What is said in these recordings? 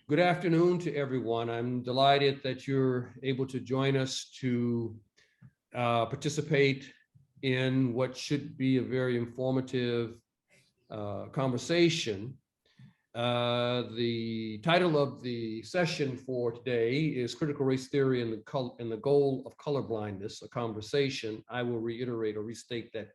Good afternoon to everyone. I'm delighted that you're able to join us to participate in what should be a very informative conversation. The title of the session for today is Critical Race Theory and the Goal of Colorblindness, a conversation. I will reiterate or restate that,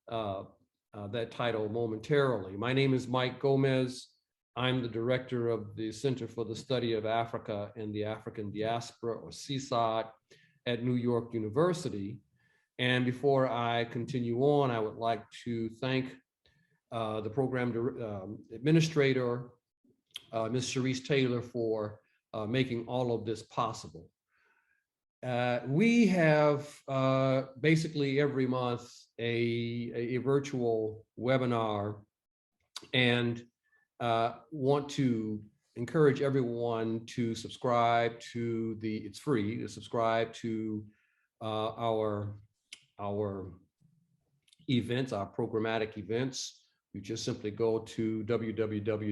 that title momentarily. My name is Mike Gomez. I'm the director of the Center for the Study of Africa and the African Diaspora, or CSOD, at New York University. And before I continue on, I would like to thank the program administrator, Ms. Cherise Taylor, for making all of this possible. We have basically every month a virtual webinar, and want to encourage everyone to subscribe to it's free to subscribe to our events, our programmatic events. You just simply go to www.csod.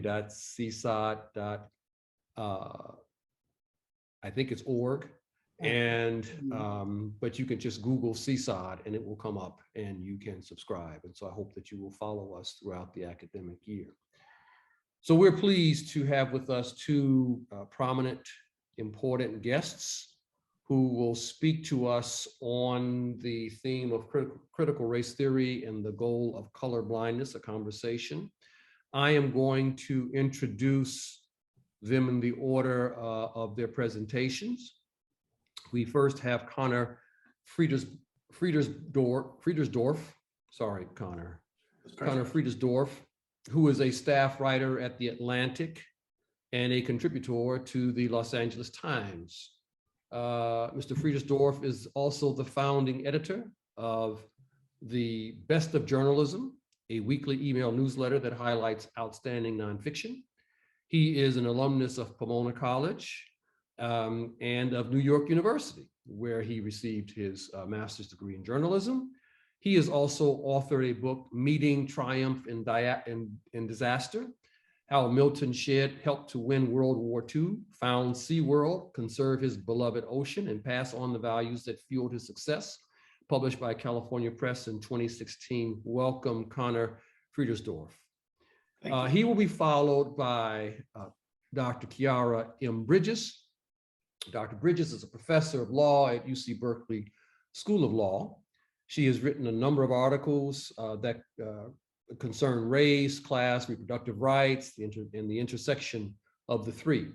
I think it's org, and but you can just Google CSOD and it will come up and you can subscribe. And so I hope that you will follow us throughout the academic year. So we're pleased to have with us two prominent, important guests who will speak to us on the theme of critical race theory and the goal of colorblindness, a conversation. I am going to introduce them in the order of their presentations. We first have Conor Friedersdorf. Sorry, Conor. Conor Friedersdorf, who is a staff writer at The Atlantic and a contributor to the Los Angeles Times. Mr. Friedersdorf is also the founding editor of the Best of Journalism, a weekly email newsletter that highlights outstanding nonfiction. He is an alumnus of Pomona College and of New York University, where he received his master's degree in journalism. He has also authored a book, Meeting Triumph and Disaster, How Milton Shedd helped to win World War II, found SeaWorld, conserve his beloved ocean, and pass on the values that fueled his success, published by California Press in 2016. Welcome, Conor Friedersdorf. He will be followed by Dr. Khiara M. Bridges. Dr. Bridges is a professor of law at UC Berkeley School of Law. She has written a number of articles that concern race, class, reproductive rights, and the intersection of the three.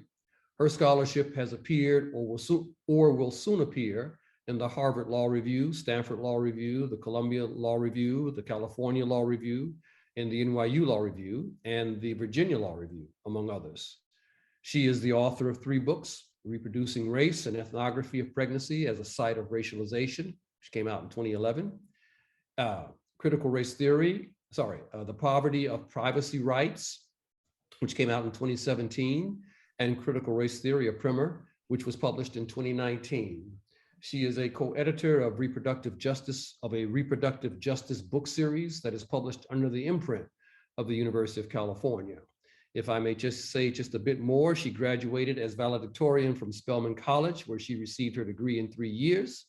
Her scholarship has appeared or will soon appear in the Harvard Law Review, Stanford Law Review, the Columbia Law Review, the California Law Review, and the NYU Law Review, and the Virginia Law Review, among others. She is the author of 3 books, Reproducing Race and Ethnography of Pregnancy as a Site of Racialization, which came out in 2011, Critical Race Theory, The Poverty of Privacy Rights, which came out in 2017, and Critical Race Theory, a primer, which was published in 2019. She is a co-editor of a reproductive justice book series that is published under the imprint of the University of California. If I may just say just a bit more, she graduated as valedictorian from Spelman College, where she received her degree in 3 years.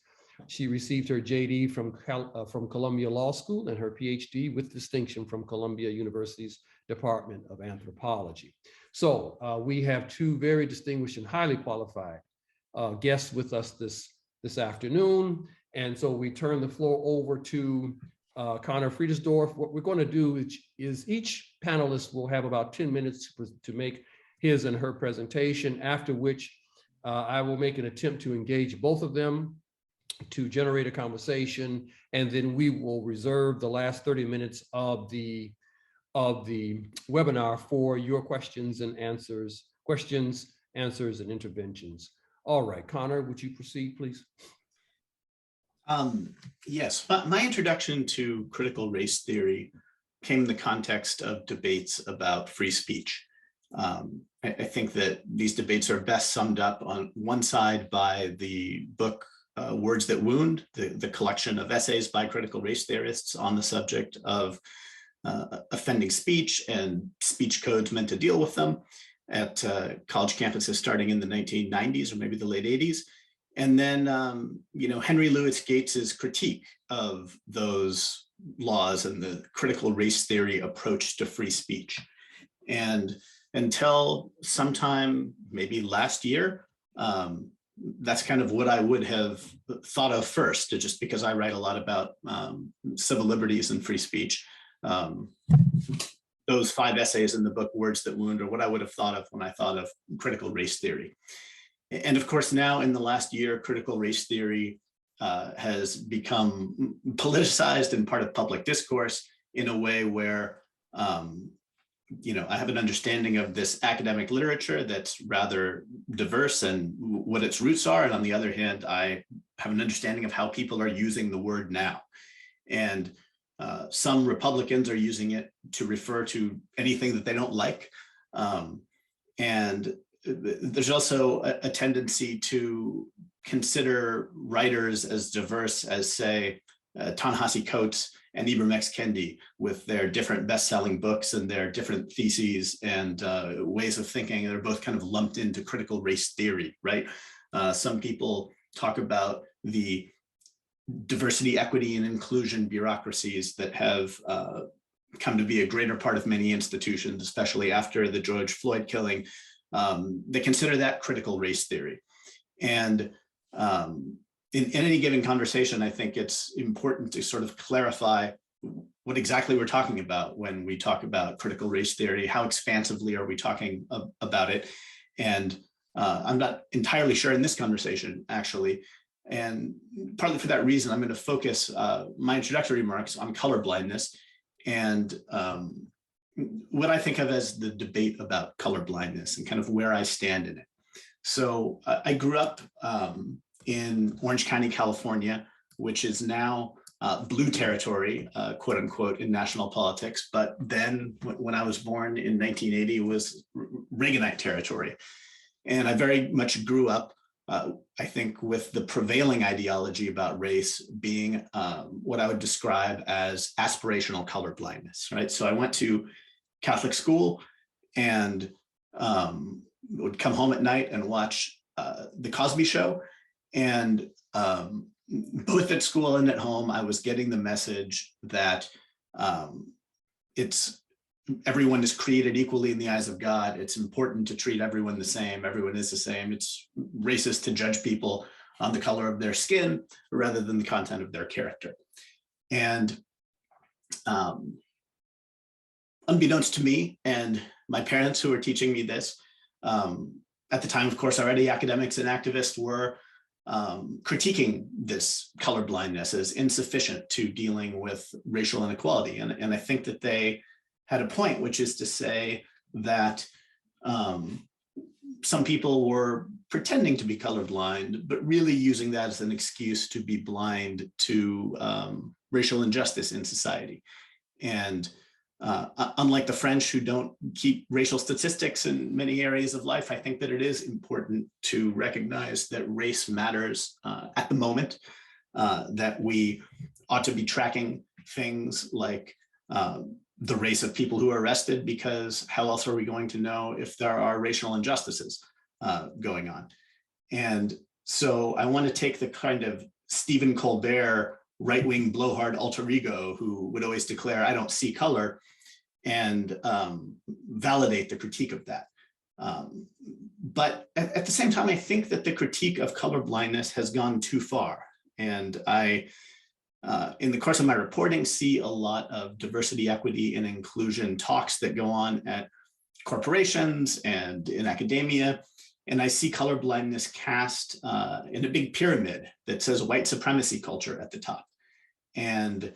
She received her JD from Columbia Law School and her PhD with distinction from Columbia University's Department of Anthropology. So we have 2 very distinguished and highly qualified guests with us this afternoon. And so we turn the floor over to Conor Friedersdorf. What we're going to do is each panelist will have about 10 minutes to make his and her presentation, after which I will make an attempt to engage both of them to generate a conversation, and then we will reserve the last 30 minutes of the webinar for your questions, answers, and interventions. All right, Conor, would you proceed, please? Yes, but my introduction to critical race theory came in the context of debates about free speech. I think that these debates are best summed up on one side by the book Words That Wound, the collection of essays by critical race theorists on the subject of offending speech and speech codes meant to deal with them. at college campuses starting in the 1990s or maybe the late 80s. And then, Henry Louis Gates's critique of those laws and the critical race theory approach to free speech. And until sometime, maybe last year, that's kind of what I would have thought of first, just because I write a lot about civil liberties and free speech. Those 5 essays in the book, Words That Wound, are what I would have thought of when I thought of critical race theory. And of course, now in the last year, critical race theory has become politicized and part of public discourse in a way where, I have an understanding of this academic literature that's rather diverse and what its roots are. And on the other hand, I have an understanding of how people are using the word now. And some Republicans are using it to refer to anything that they don't like. And there's also a tendency to consider writers as diverse as, say, Ta-Nehisi Coates and Ibram X. Kendi, with their different best-selling books and their different theses and ways of thinking. They're both kind of lumped into critical race theory, right? Some people talk about the diversity, equity, and inclusion bureaucracies that have come to be a greater part of many institutions, especially after the George Floyd killing. They consider that critical race theory. And in any given conversation, I think it's important to sort of clarify what exactly we're talking about when we talk about critical race theory. How expansively are we talking about it? And I'm not entirely sure in this conversation, actually. And partly for that reason, I'm going to focus my introductory remarks on colorblindness and what I think of as the debate about colorblindness and kind of where I stand in it. So I grew up in Orange County, California, which is now blue territory, quote unquote, in national politics. But then when I was born in 1980, it was Reaganite territory. And I very much grew up, I think, with the prevailing ideology about race being what I would describe as aspirational colorblindness, right? So I went to Catholic school and would come home at night and watch The Cosby Show. And both at school and at home, I was getting the message that everyone is created equally in the eyes of God. It's important to treat everyone the same. Everyone is the same. It's racist to judge people on the color of their skin rather than the content of their character. And unbeknownst to me and my parents who were teaching me this, at the time, of course, already academics and activists were critiquing this colorblindness as insufficient to dealing with racial inequality. And I think that they had a point, which is to say that some people were pretending to be colorblind, but really using that as an excuse to be blind to racial injustice in society. And unlike the French, who don't keep racial statistics in many areas of life, I think that it is important to recognize that race matters at the moment, that we ought to be tracking things like the race of people who are arrested, because how else are we going to know if there are racial injustices going on? And so I want to take the kind of Stephen Colbert right-wing blowhard alter ego who would always declare, I don't see color, and validate the critique of that. But at the same time, I think that the critique of colorblindness has gone too far. And I, in the course of my reporting, see a lot of diversity, equity, and inclusion talks that go on at corporations and in academia. And I see colorblindness cast in a big pyramid that says white supremacy culture at the top. And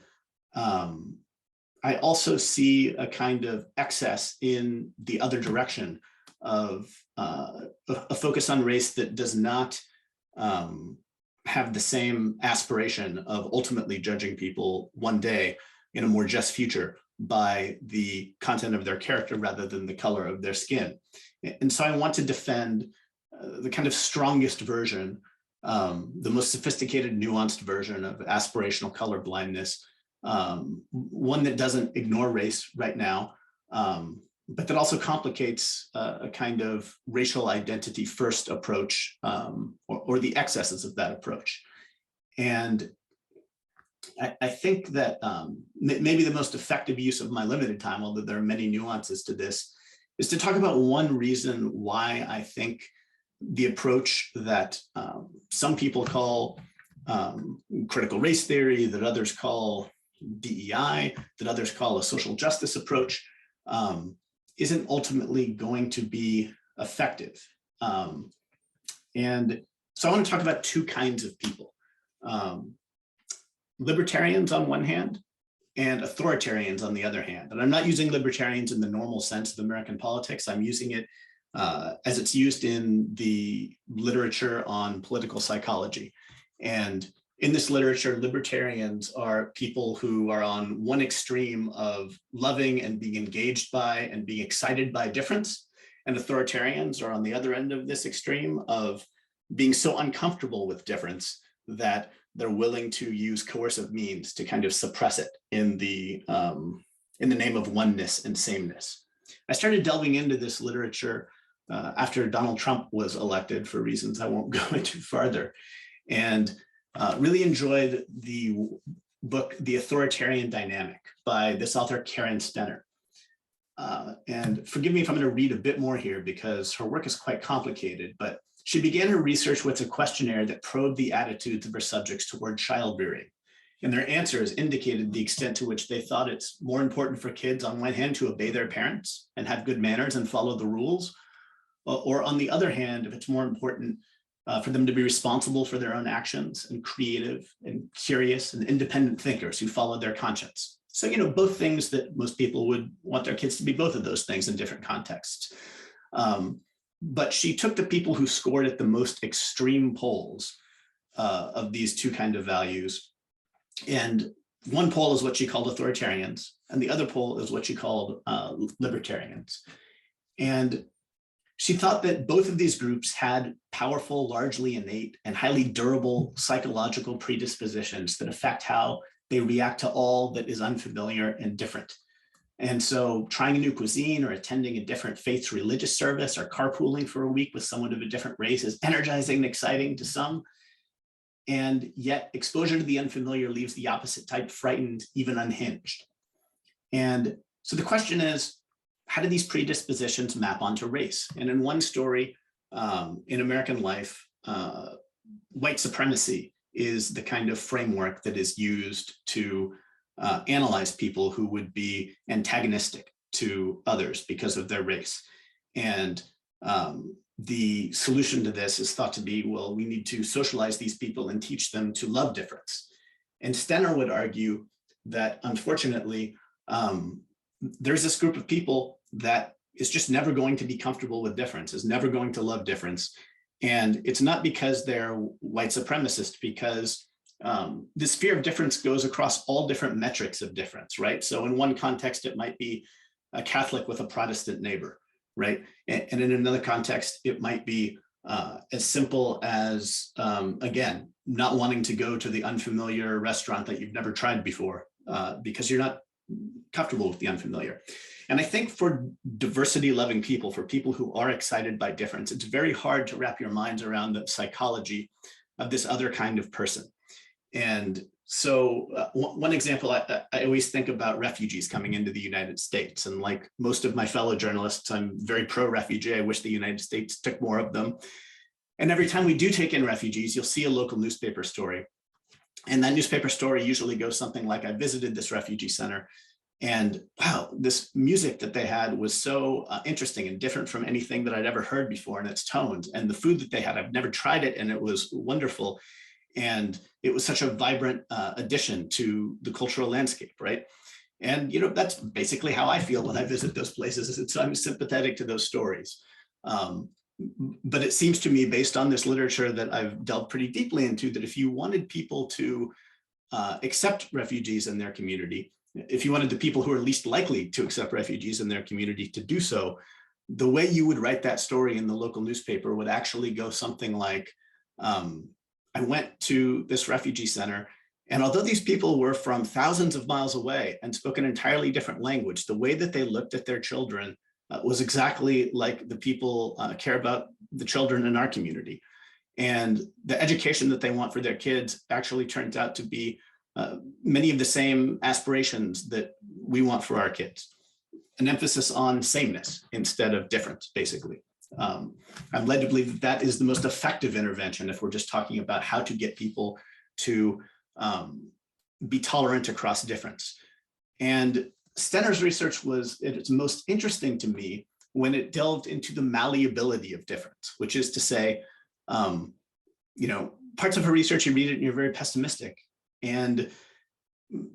I also see a kind of excess in the other direction of a focus on race that does not have the same aspiration of ultimately judging people one day in a more just future by the content of their character rather than the color of their skin. And so I want to defend the kind of strongest version, the most sophisticated, nuanced version of aspirational colorblindness, one that doesn't ignore race right now, but that also complicates a kind of racial identity first approach, or the excesses of that approach. And I think that maybe the most effective use of my limited time, although there are many nuances to this, is to talk about one reason why I think the approach that some people call critical race theory, that others call DEI, that others call a social justice approach, isn't ultimately going to be effective. And so I want to talk about two kinds of people. Libertarians on one hand, and authoritarians on the other hand. And I'm not using libertarians in the normal sense of American politics. I'm using it as it's used in the literature on political psychology. And in this literature, libertarians are people who are on one extreme of loving and being engaged by and being excited by difference. And authoritarians are on the other end of this extreme of being so uncomfortable with difference that they're willing to use coercive means to kind of suppress it in the name of oneness and sameness. I started delving into this literature after Donald Trump was elected for reasons I won't go into farther, and really enjoyed the book, The Authoritarian Dynamic by this author, Karen Stenner. And forgive me if I'm going to read a bit more here because her work is quite complicated, but she began her research with a questionnaire that probed the attitudes of her subjects toward child rearing. And their answers indicated the extent to which they thought it's more important for kids on one hand to obey their parents and have good manners and follow the rules, or on the other hand, if it's more important for them to be responsible for their own actions and creative and curious and independent thinkers who follow their conscience. So, you know, both things that most people would want their kids to be, both of those things in different contexts. But she took the people who scored at the most extreme poles of these two kind of values. And one pole is what she called authoritarians, and the other pole is what she called libertarians. And she thought that both of these groups had powerful, largely innate, and highly durable psychological predispositions that affect how they react to all that is unfamiliar and different. And so trying a new cuisine or attending a different faith's religious service or carpooling for a week with someone of a different race is energizing and exciting to some. And yet exposure to the unfamiliar leaves the opposite type frightened, even unhinged. And so the question is, how do these predispositions map onto race? And in one story, in American life, white supremacy is the kind of framework that is used to analyze people who would be antagonistic to others because of their race. And the solution to this is thought to be, well, we need to socialize these people and teach them to love difference. And Stenner would argue that, unfortunately, there's this group of people that is just never going to be comfortable with difference, is never going to love difference. And it's not because they're white supremacist, because this fear of difference goes across all different metrics of difference, right? So in one context, it might be a Catholic with a Protestant neighbor, right? And in another context, it might be as simple as, again, not wanting to go to the unfamiliar restaurant that you've never tried before because you're not comfortable with the unfamiliar. And I think for diversity-loving people, for people who are excited by difference, it's very hard to wrap your minds around the psychology of this other kind of person. And so one example, I always think about refugees coming into the United States. And like most of my fellow journalists, I'm very pro-refugee. I wish the United States took more of them. And every time we do take in refugees, you'll see a local newspaper story. And that newspaper story usually goes something like, I visited this refugee center, and wow, this music that they had was so interesting and different from anything that I'd ever heard before in its tones. And the food that they had, I've never tried it, and it was wonderful. And it was such a vibrant addition to the cultural landscape, right? And, you know, that's basically how I feel when I visit those places. I'm sympathetic to those stories. But it seems to me, based on this literature that I've delved pretty deeply into, that if you wanted people to accept refugees in their community, if you wanted the people who are least likely to accept refugees in their community to do so, the way you would write that story in the local newspaper would actually go something like, I went to this refugee center, and although these people were from thousands of miles away and spoke an entirely different language, the way that they looked at their children was exactly like the people care about the children in our community. And the education that they want for their kids actually turns out to be many of the same aspirations that we want for our kids. An emphasis on sameness instead of difference, basically. I'm led to believe that that is the most effective intervention if we're just talking about how to get people to be tolerant across difference. And Stenner's research was at its most interesting to me when it delved into the malleability of difference, which is to say, parts of her research, you read it and you're very pessimistic. And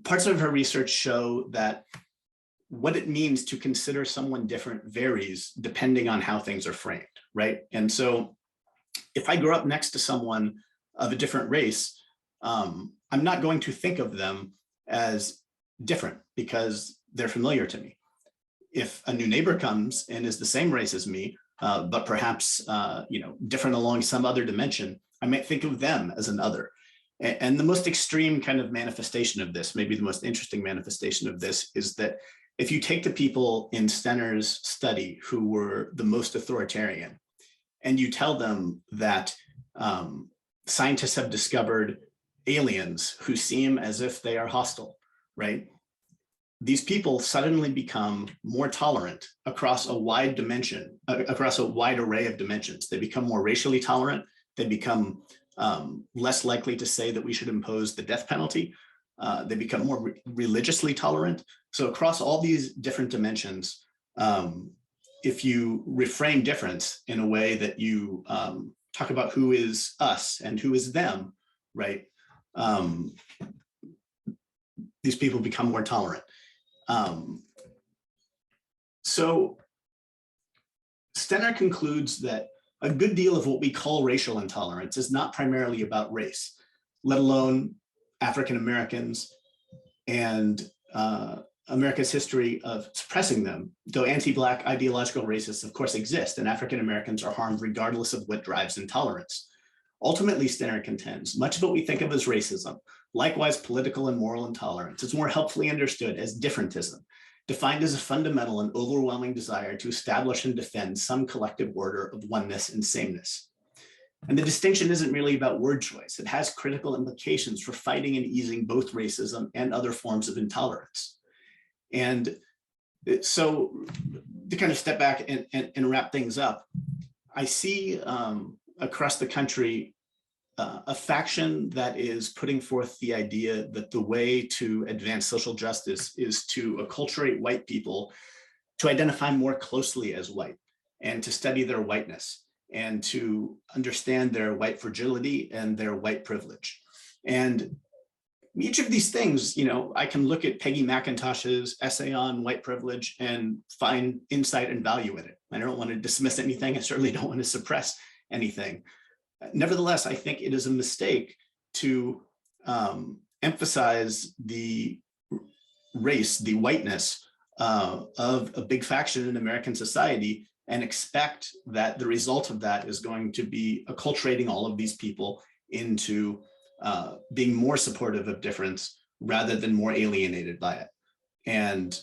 parts of her research show that what it means to consider someone different varies depending on how things are framed, right? And so if I grow up next to someone of a different race, I'm not going to think of them as different because they're familiar to me. If a new neighbor comes and is the same race as me, but perhaps different along some other dimension, I might think of them as an other. And the most extreme kind of manifestation of this, maybe the most interesting manifestation of this, is that if you take the people in Stenner's study who were the most authoritarian, and you tell them that scientists have discovered aliens who seem as if they are hostile, right? These people suddenly become more tolerant across a wide dimension, across a wide array of dimensions. They become more racially tolerant. They become less likely to say that we should impose the death penalty. They become more religiously tolerant. So across all these different dimensions, if you reframe difference in a way that you talk about who is us and who is them, right? These people become more tolerant. So Stenner concludes that a good deal of what we call racial intolerance is not primarily about race, let alone African Americans and America's history of suppressing them, though anti-Black ideological racists of course exist, and African Americans are harmed regardless of what drives intolerance. Ultimately, Stenner contends, much of what we think of as racism, likewise political and moral intolerance, is more helpfully understood as differentism, defined as a fundamental and overwhelming desire to establish and defend some collective order of oneness and sameness. And the distinction isn't really about word choice. It has critical implications for fighting and easing both racism and other forms of intolerance. And so to kind of step back and wrap things up, I see across the country a faction that is putting forth the idea that the way to advance social justice is to acculturate white people to identify more closely as white and to study their whiteness and to understand their white fragility and their white privilege. And each of these things, I can look at Peggy McIntosh's essay on white privilege and find insight and value in it. I don't want to dismiss anything. I certainly don't want to suppress anything. Nevertheless, I think it is a mistake to emphasize the race, the whiteness of a big faction in American society and expect that the result of that is going to be acculturating all of these people into being more supportive of difference rather than more alienated by it. And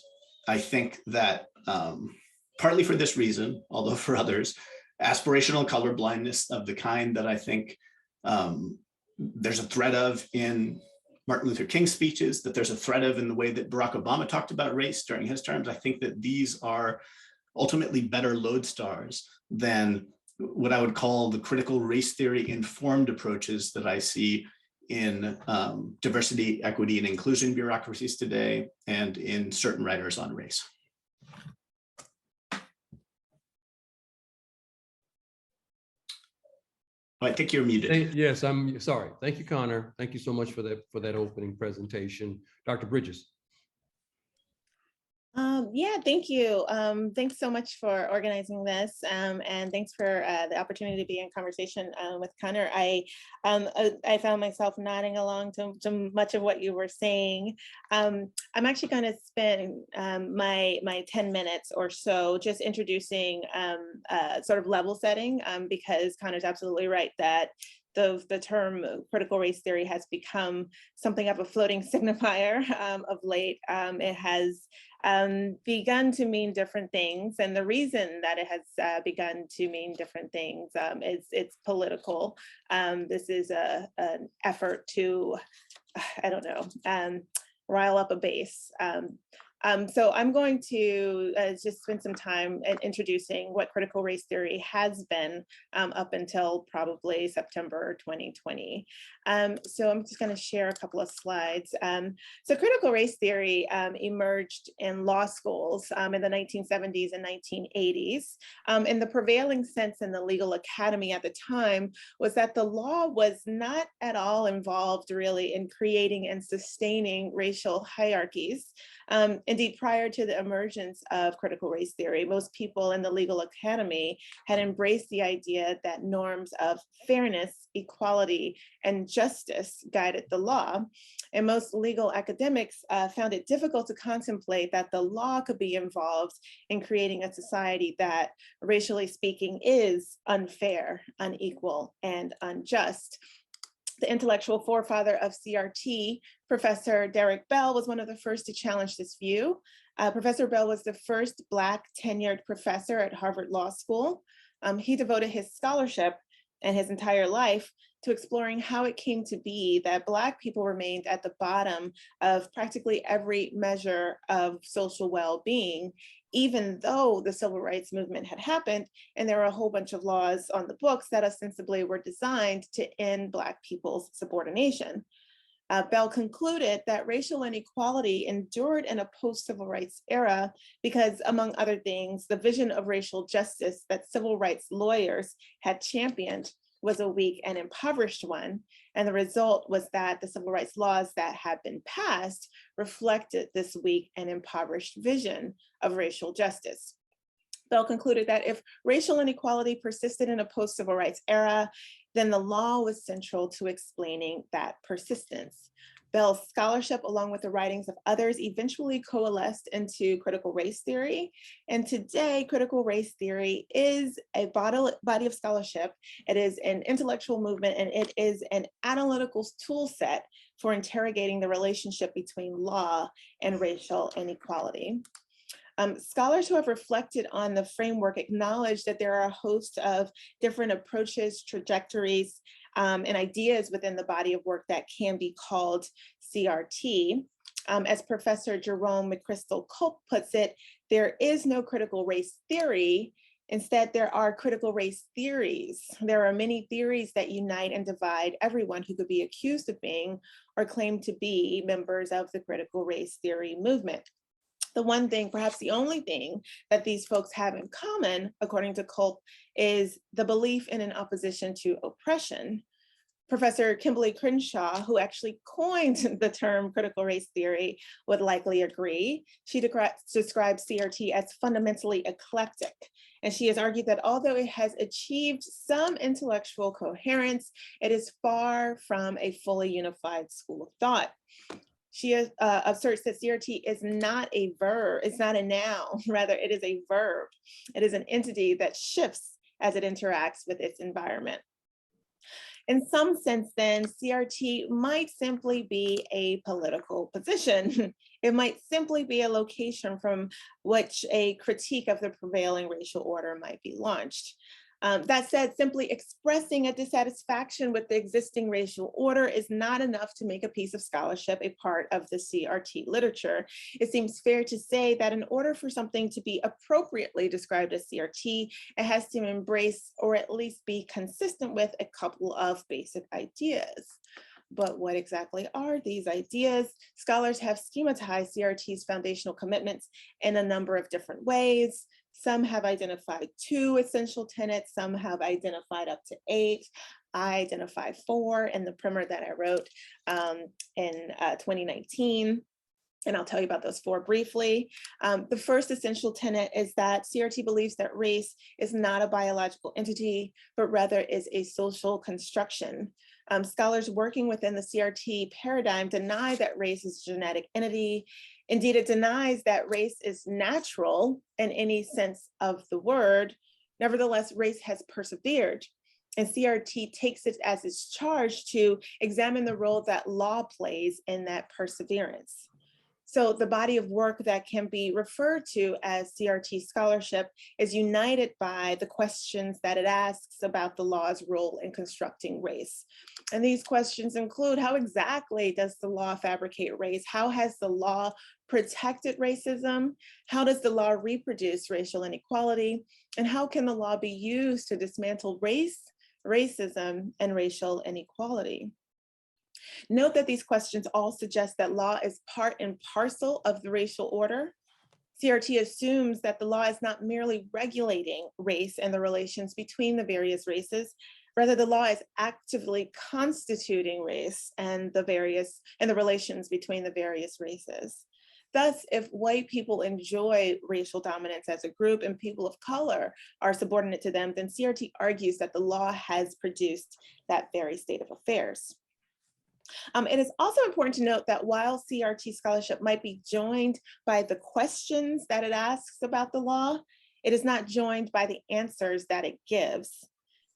I think that partly for this reason, although for others, aspirational colorblindness of the kind that I think there's a threat of in Martin Luther King's speeches, that there's a threat of in the way that Barack Obama talked about race during his terms. I think that these are ultimately better lodestars than what I would call the critical race theory informed approaches that I see in diversity, equity, and inclusion bureaucracies today and in certain writers on race. I think you're muted. Yes, I'm sorry. Thank you, Conor. Thank you so much for that opening presentation. Dr. Bridges. Yeah, thank you. Thanks so much for organizing this, and thanks for the opportunity to be in conversation with Conor. I found myself nodding along to much of what you were saying. I'm actually going to spend my 10 minutes or so just introducing sort of level setting, because Conor's absolutely right that the term critical race theory has become something of a floating signifier of late. It has begun to mean different things. And the reason that it has begun to mean different things is it's political. This is an effort to, I don't know, rile up a base. So I'm going to just spend some time introducing what critical race theory has been up until probably September 2020. So I'm just going to share a couple of slides. So critical race theory emerged in law schools in the 1970s and 1980s. And the prevailing sense in the legal academy at the time was that the law was not at all involved really in creating and sustaining racial hierarchies. Indeed, prior to the emergence of critical race theory, most people in the legal academy had embraced the idea that norms of fairness, equality, and justice guided the law. And most legal academics found it difficult to contemplate that the law could be involved in creating a society that, racially speaking, is unfair, unequal, and unjust. The intellectual forefather of CRT, Professor Derek Bell, was one of the first to challenge this view. Professor Bell was the first Black tenured professor at Harvard Law School. He devoted his scholarship and his entire life to exploring how it came to be that Black people remained at the bottom of practically every measure of social well-being, even though the civil rights movement had happened and there were a whole bunch of laws on the books that ostensibly were designed to end Black people's subordination. Bell concluded that racial inequality endured in a post-civil rights era because, among other things, the vision of racial justice that civil rights lawyers had championed was a weak and impoverished one. And the result was that the civil rights laws that had been passed reflected this weak and impoverished vision of racial justice. Bell concluded that if racial inequality persisted in a post-civil rights era, then the law was central to explaining that persistence. Bell's scholarship, along with the writings of others, eventually coalesced into critical race theory. And today, critical race theory is a body of scholarship. It is an intellectual movement, and it is an analytical tool set for interrogating the relationship between law and racial inequality. Scholars who have reflected on the framework acknowledge that there are a host of different approaches, trajectories, and ideas within the body of work that can be called CRT. As Professor Jerome McChrystal Culp puts it, there is no critical race theory. Instead, there are critical race theories. There are many theories that unite and divide everyone who could be accused of being or claim to be members of the critical race theory movement. The one thing, perhaps the only thing that these folks have in common, according to Culp, is the belief in an opposition to oppression. Professor Kimberly Crenshaw, who actually coined the term critical race theory, would likely agree. She describes CRT as fundamentally eclectic. And she has argued that although it has achieved some intellectual coherence, it is far from a fully unified school of thought. She asserts that CRT is not a verb, it's not a noun, rather it is a verb. It is an entity that shifts as it interacts with its environment. In some sense then, CRT might simply be a political position. It might simply be a location from which a critique of the prevailing racial order might be launched. That said, simply expressing a dissatisfaction with the existing racial order is not enough to make a piece of scholarship a part of the CRT literature. It seems fair to say that in order for something to be appropriately described as CRT, it has to embrace or at least be consistent with a couple of basic ideas. But what exactly are these ideas? Scholars have schematized CRT's foundational commitments in a number of different ways. Some have identified 2 essential tenets, some have identified up to 8. I identified 4 in the primer that I wrote in 2019. And I'll tell you about those 4 briefly. The first essential tenet is that CRT believes that race is not a biological entity, but rather is a social construction. Scholars working within the CRT paradigm deny that race is a genetic entity. Indeed, it denies that race is natural in any sense of the word. Nevertheless, race has persevered. And CRT takes it as its charge to examine the role that law plays in that perseverance. So the body of work that can be referred to as CRT scholarship is united by the questions that it asks about the law's role in constructing race. And these questions include: how exactly does the law fabricate race? How has the law protected racism? How does the law reproduce racial inequality? And how can the law be used to dismantle race, racism, and racial inequality? Note that these questions all suggest that law is part and parcel of the racial order. CRT assumes that the law is not merely regulating race and the relations between the various races. Rather, the law is actively constituting race and the relations between the various races. Thus, if white people enjoy racial dominance as a group and people of color are subordinate to them, then CRT argues that the law has produced that very state of affairs. It is also important to note that while CRT scholarship might be joined by the questions that it asks about the law, it is not joined by the answers that it gives.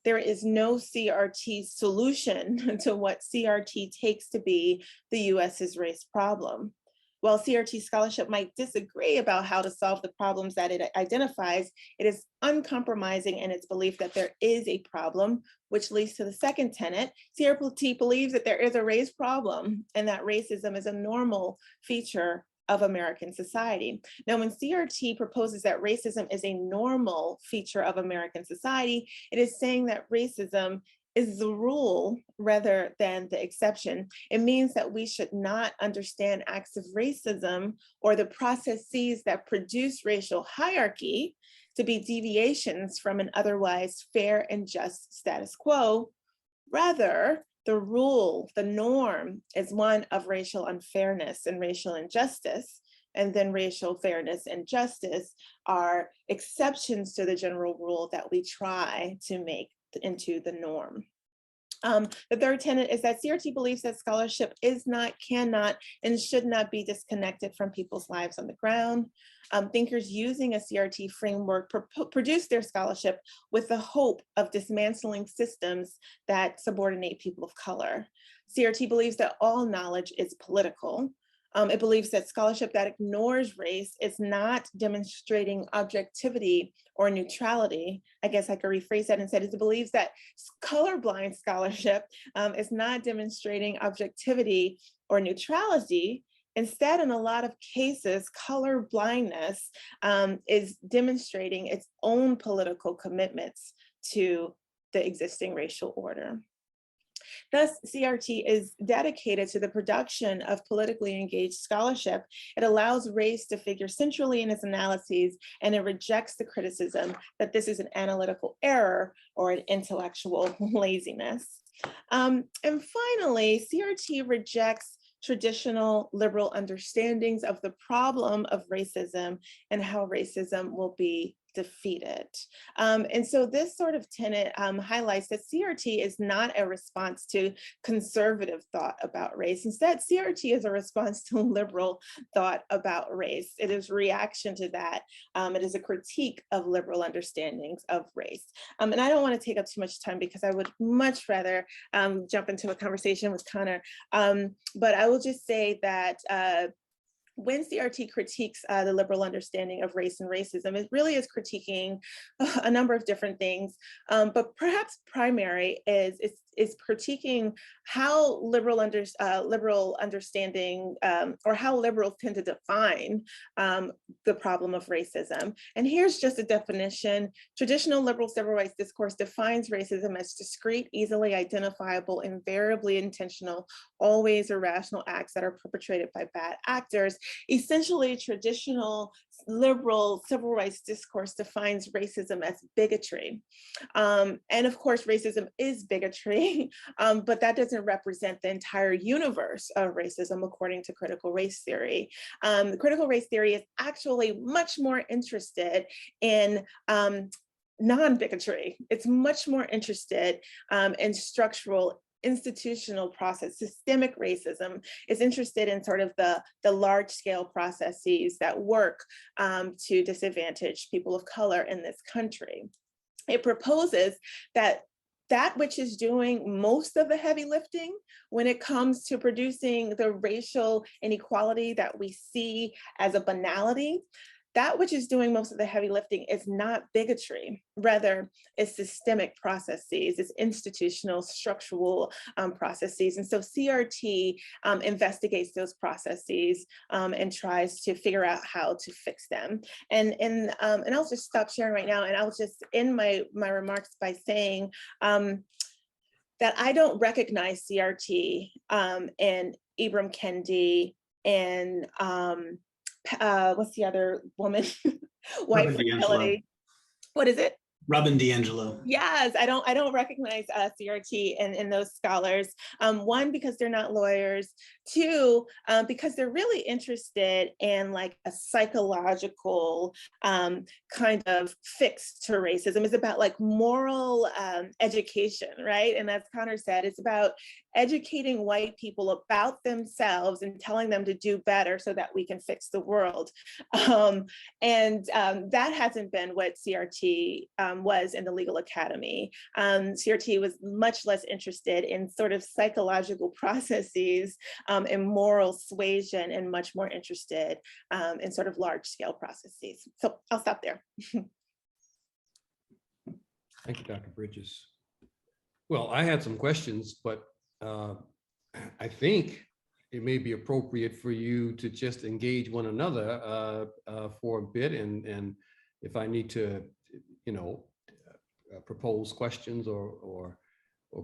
There is no CRT solution to what CRT takes to be the US's race problem. While CRT scholarship might disagree about how to solve the problems that it identifies, it is uncompromising in its belief that there is a problem, which leads to the second tenet. CRT believes that there is a race problem and that racism is a normal feature of American society. Now, when CRT proposes that racism is a normal feature of American society, it is saying that racism is the rule rather than the exception. It means that we should not understand acts of racism or the processes that produce racial hierarchy to be deviations from an otherwise fair and just status quo. Rather, the rule, the norm, is one of racial unfairness and racial injustice. And then racial fairness and justice are exceptions to the general rule that we try to make into the norm. The third tenet is that CRT believes that scholarship is not, cannot, and should not be disconnected from people's lives on the ground. Thinkers using a CRT framework produce their scholarship with the hope of dismantling systems that subordinate people of color. CRT believes that all knowledge is political. It believes that scholarship that ignores race is not demonstrating objectivity or neutrality. I guess I could rephrase that and say it believes that colorblind scholarship is not demonstrating objectivity or neutrality. Instead, in a lot of cases, colorblindness is demonstrating its own political commitments to the existing racial order. Thus, CRT is dedicated to the production of politically engaged scholarship. It allows race to figure centrally in its analyses, and it rejects the criticism that this is an analytical error or an intellectual laziness. And finally, CRT rejects traditional liberal understandings of the problem of racism and how racism will be defeated. And so this sort of tenet highlights that CRT is not a response to conservative thought about race. Instead, CRT is a response to liberal thought about race. It is reaction to that. It is a critique of liberal understandings of race. And I don't want to take up too much time because I would much rather jump into a conversation with Conor. But I will just say that when CRT critiques the liberal understanding of race and racism, it really is critiquing a number of different things, but perhaps primary is critiquing how liberal understanding or how liberals tend to define the problem of racism. And here's just a definition. Traditional liberal civil rights discourse defines racism as discrete, easily identifiable, invariably intentional, always irrational acts that are perpetrated by bad actors. Essentially, traditional liberal civil rights discourse defines racism as bigotry. And of course, racism is bigotry, but that doesn't represent the entire universe of racism according to critical race theory. Critical race theory is actually much more interested in non-bigotry. It's much more interested in structural institutional process. Systemic racism is interested in sort of the large scale processes that work to disadvantage people of color in this country. It proposes that that which is doing most of the heavy lifting when it comes to producing the racial inequality that we see as a banality, that which is doing most of the heavy lifting is not bigotry. Rather, it's systemic processes, it's institutional, structural processes. And so CRT investigates those processes and tries to figure out how to fix them. And I'll just stop sharing right now, and I'll just end my remarks by saying that I don't recognize CRT and Ibram Kendi and what's the other woman? White fragility. What is it? Robin DiAngelo. Yes, I don't recognize CRT in those scholars. One, because they're not lawyers. Two, because they're really interested in like a psychological kind of fix to racism. It's about like moral education, right? And as Conor said, it's about educating white people about themselves and telling them to do better so that we can fix the world. That hasn't been what CRT was in the legal academy. CRT was much less interested in sort of psychological processes and moral suasion, and much more interested in sort of large scale processes. So I'll stop there. Thank you, Dr. Bridges. Well, I had some questions, but I think it may be appropriate for you to just engage one another for a bit, and if I need to, propose questions or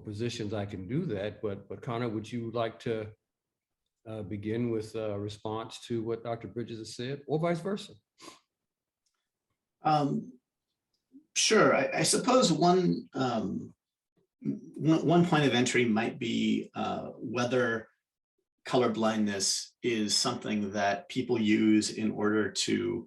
positions, I can do that. But Conor, would you like to begin with a response to what Dr. Bridges has said, or vice versa? Sure. I suppose one point of entry might be whether colorblindness is something that people use in order to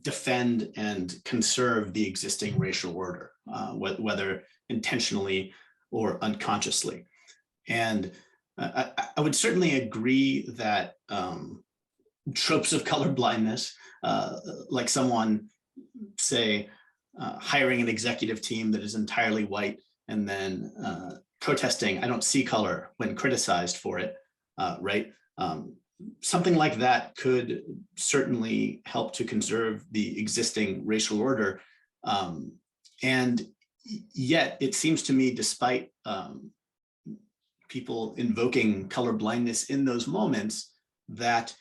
defend and conserve the existing racial order, whether intentionally or unconsciously. And I would certainly agree that tropes of colorblindness, like someone, say, hiring an executive team that is entirely white and then protesting, I don't see color, when criticized for it, right? Something like that could certainly help to conserve the existing racial order. And yet it seems to me, despite people invoking colorblindness in those moments, that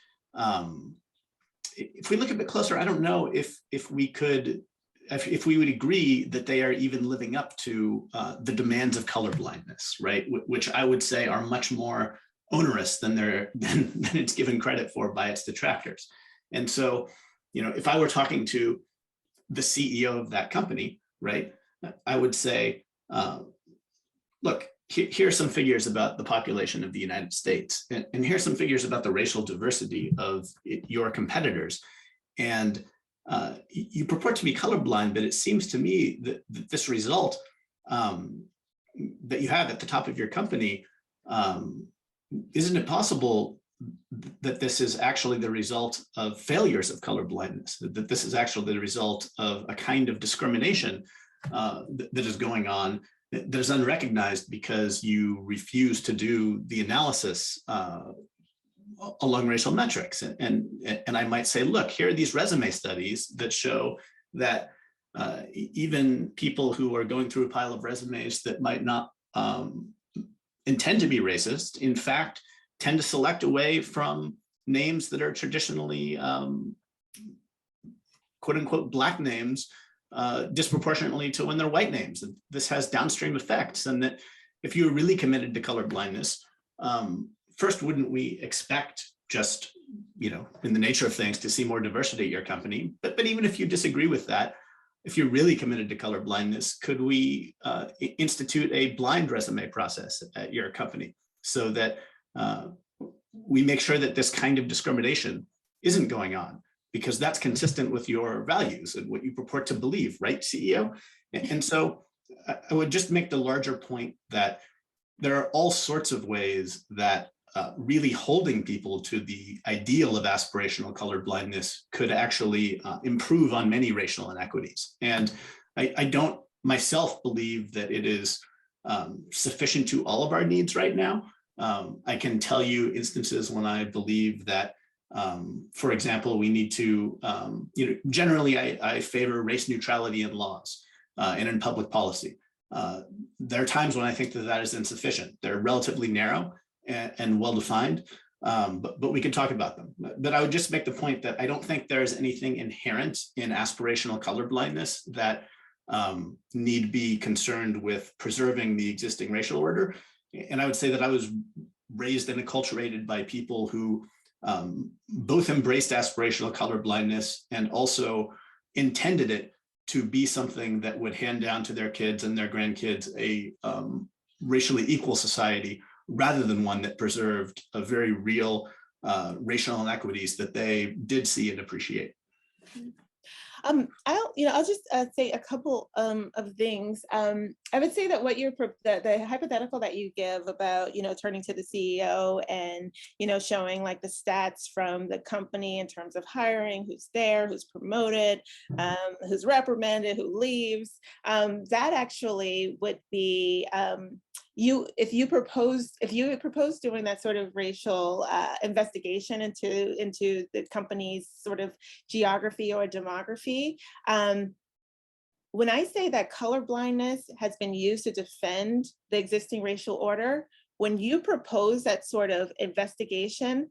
if we look a bit closer, I don't know if we would agree that they are even living up to the demands of colorblindness, right? Which I would say are much more onerous than it's given credit for by its detractors. And so, if I were talking to the CEO of that company, right, I would say, look, here's some figures about the population of the United States, and here's some figures about the racial diversity of your competitors. And you purport to be colorblind, but it seems to me that this result that you have at the top of your company, isn't it possible that this is actually the result of failures of colorblindness, that this is actually the result of a kind of discrimination that is going on, that is unrecognized because you refuse to do the analysis along racial metrics? And I might say, look, here are these resume studies that show that even people who are going through a pile of resumes that might not intend to be racist, in fact, tend to select away from names that are traditionally quote unquote Black names disproportionately to when they're white names. And this has downstream effects. And that if you're really committed to colorblindness, first, wouldn't we expect just, in the nature of things, to see more diversity at your company? But even if you disagree with that, if you're really committed to colorblindness, could we institute a blind resume process at your company so that we make sure that this kind of discrimination isn't going on, because that's consistent with your values and what you purport to believe, right, CEO? And so I would just make the larger point that there are all sorts of ways that really holding people to the ideal of aspirational colorblindness could actually improve on many racial inequities. And I don't myself believe that it is sufficient to all of our needs right now. I can tell you instances when I believe that, for example, we need to, generally I favor race neutrality in laws and in public policy. There are times when I think that that is insufficient. They're relatively narrow and well-defined, but we can talk about them. But I would just make the point that I don't think there's anything inherent in aspirational colorblindness that need be concerned with preserving the existing racial order. And I would say that I was raised and acculturated by people who both embraced aspirational colorblindness and also intended it to be something that would hand down to their kids and their grandkids a racially equal society, rather than one that preserved a very real racial inequities that they did see and appreciate. I'll just say a couple of things. I would say that what the hypothetical that you give about, turning to the CEO and, showing like the stats from the company in terms of hiring, who's there, who's promoted, who's reprimanded, who leaves, that actually would be, if you had proposed doing that sort of racial investigation into the company's sort of geography or demography, when I say that colorblindness has been used to defend the existing racial order, when you propose that sort of investigation,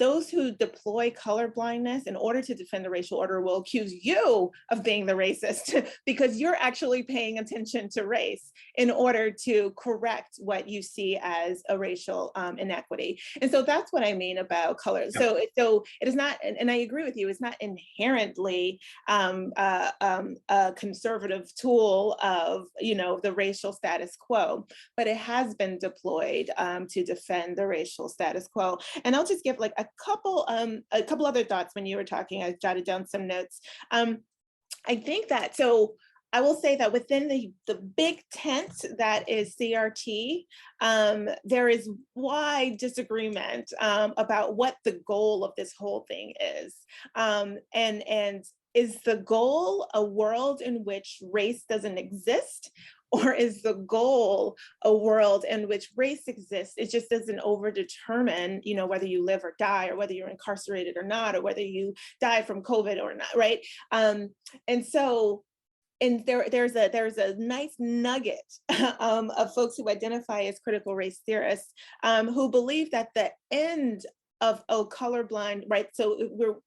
those who deploy colorblindness in order to defend the racial order will accuse you of being the racist because you're actually paying attention to race in order to correct what you see as a racial inequity. And so that's what I mean about color. Yeah. So it is not, and I agree with you, it's not inherently a conservative tool of, the racial status quo, but it has been deployed to defend the racial status quo. And I'll just give like a couple other thoughts when you were talking. I jotted down some notes. I think that, so I will say that within the big tent that is CRT, there is wide disagreement about what the goal of this whole thing is. And is the goal a world in which race doesn't exist? Or is the goal a world in which race exists? It just doesn't overdetermine, whether you live or die, or whether you're incarcerated or not, or whether you die from COVID or not, right? And there's a nice nugget of folks who identify as critical race theorists who believe that the end of colorblind, right? So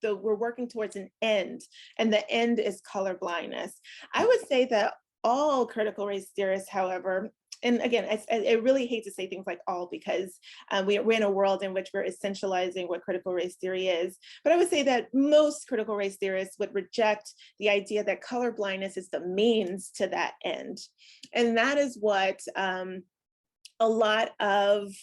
we're working towards an end, and the end is colorblindness. I would say that all critical race theorists, however, and again, I really hate to say things like all, because we're in a world in which we're essentializing what critical race theory is. But I would say that most critical race theorists would reject the idea that colorblindness is the means to that end. And that is what a lot of,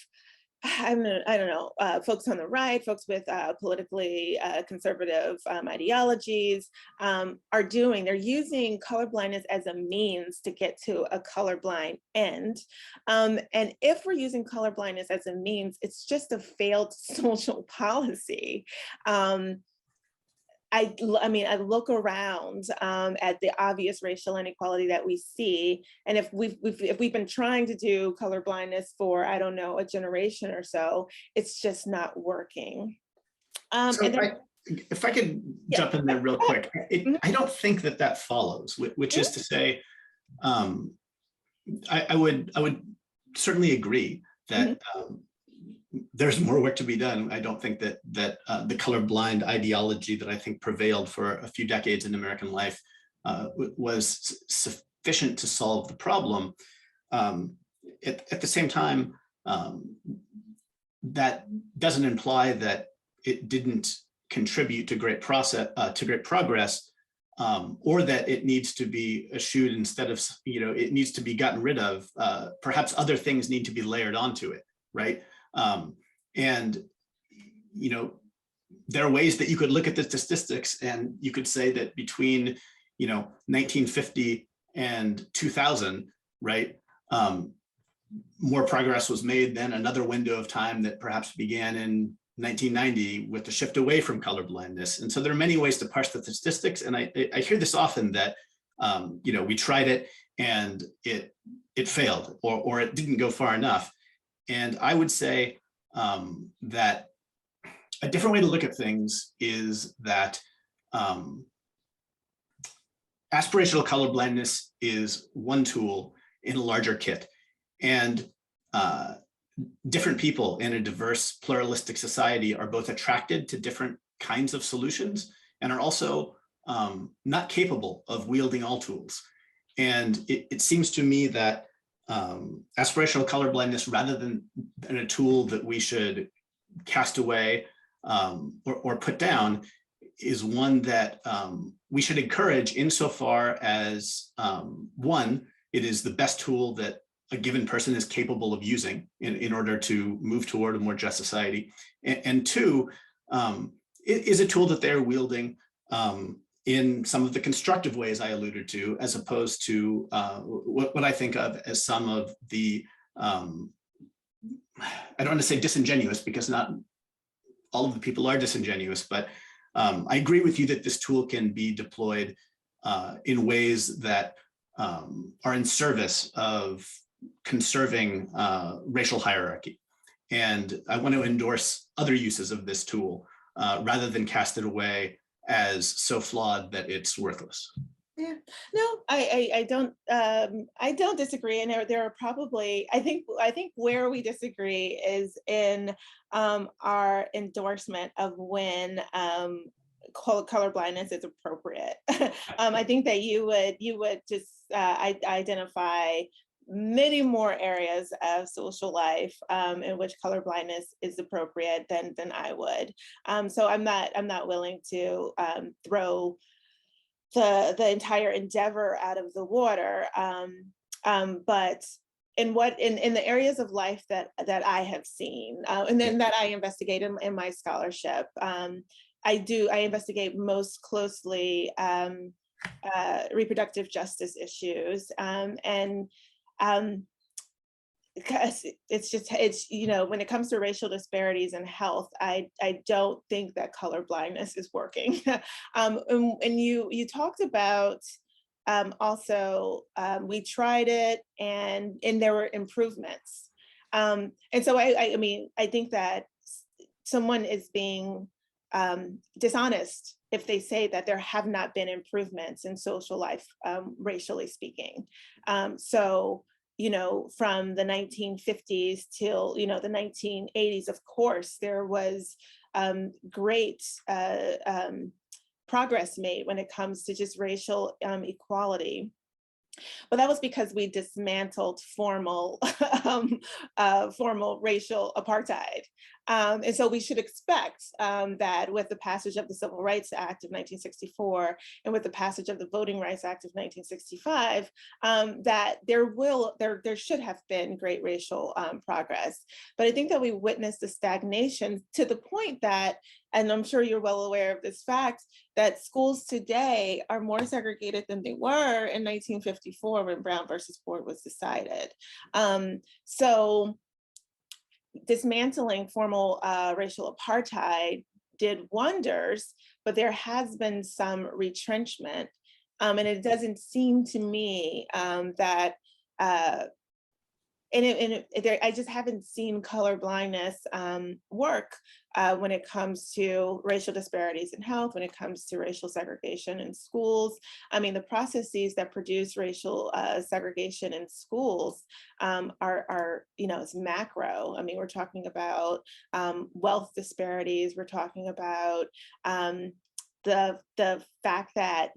I don't know, folks on the right, folks with politically conservative ideologies are doing. They're using colorblindness as a means to get to a colorblind end. And if we're using colorblindness as a means, it's just a failed social policy. I mean, I look around at the obvious racial inequality that we see, and if we've been trying to do colorblindness for, I don't know, a generation or so, it's just not working. If I could jump in there real quick, I don't think that follows, which is to say, I would certainly agree that there's more work to be done. I don't think that the colorblind ideology that I think prevailed for a few decades in American life was sufficient to solve the problem. At the same time, that doesn't imply that it didn't contribute to great progress, or that it needs to be eschewed instead of, it needs to be gotten rid of. Perhaps other things need to be layered onto it, right? And, there are ways that you could look at the statistics and you could say that between, 1950 and 2000, right, more progress was made than another window of time that perhaps began in 1990 with the shift away from colorblindness. And so there are many ways to parse the statistics. And I hear this often that, we tried it and it failed, or it didn't go far enough. And I would say that a different way to look at things is that aspirational colorblindness is one tool in a larger kit. And different people in a diverse, pluralistic society are both attracted to different kinds of solutions and are also not capable of wielding all tools. And it seems to me that aspirational colorblindness, rather than a tool that we should cast away or put down, is one that we should encourage insofar as, one, it is the best tool that a given person is capable of using in order to move toward a more just society. And two, it is a tool that they're wielding in some of the constructive ways I alluded to, as opposed to what I think of as some of the, I don't want to say disingenuous, because not all of the people are disingenuous, but I agree with you that this tool can be deployed in ways that are in service of conserving racial hierarchy. And I want to endorse other uses of this tool rather than cast it away as so flawed that it's worthless. Yeah, no, I don't disagree, and there are probably, I think where we disagree is in our endorsement of when colorblindness is appropriate. I think that you would just identify many more areas of social life in which colorblindness is appropriate than I would. So I'm not willing to throw the entire endeavor out of the water. But in the areas of life that I have seen, and then that I investigate in my scholarship, I investigate most closely reproductive justice issues, and because it's when it comes to racial disparities in health, I don't think that color blindness is working. And you talked about also we tried it and there were improvements, and so I mean I think that someone is being dishonest if they say that there have not been improvements in social life, racially speaking. So from the 1950s till the 1980s, of course, there was great progress made when it comes to just racial equality. But that was because we dismantled formal racial apartheid. And so we should expect that with the passage of the Civil Rights Act of 1964 and with the passage of the Voting Rights Act of 1965, that there should have been great racial progress. But I think that we witnessed a stagnation to the point that, and I'm sure you're well aware of this fact, that schools today are more segregated than they were in 1954 when Brown versus Ford was decided. So dismantling formal racial apartheid did wonders, but there has been some retrenchment. And it doesn't seem to me that I just haven't seen colorblindness work when it comes to racial disparities in health, when it comes to racial segregation in schools. I mean, the processes that produce racial segregation in schools are it's macro. I mean, we're talking about wealth disparities. We're talking about the fact that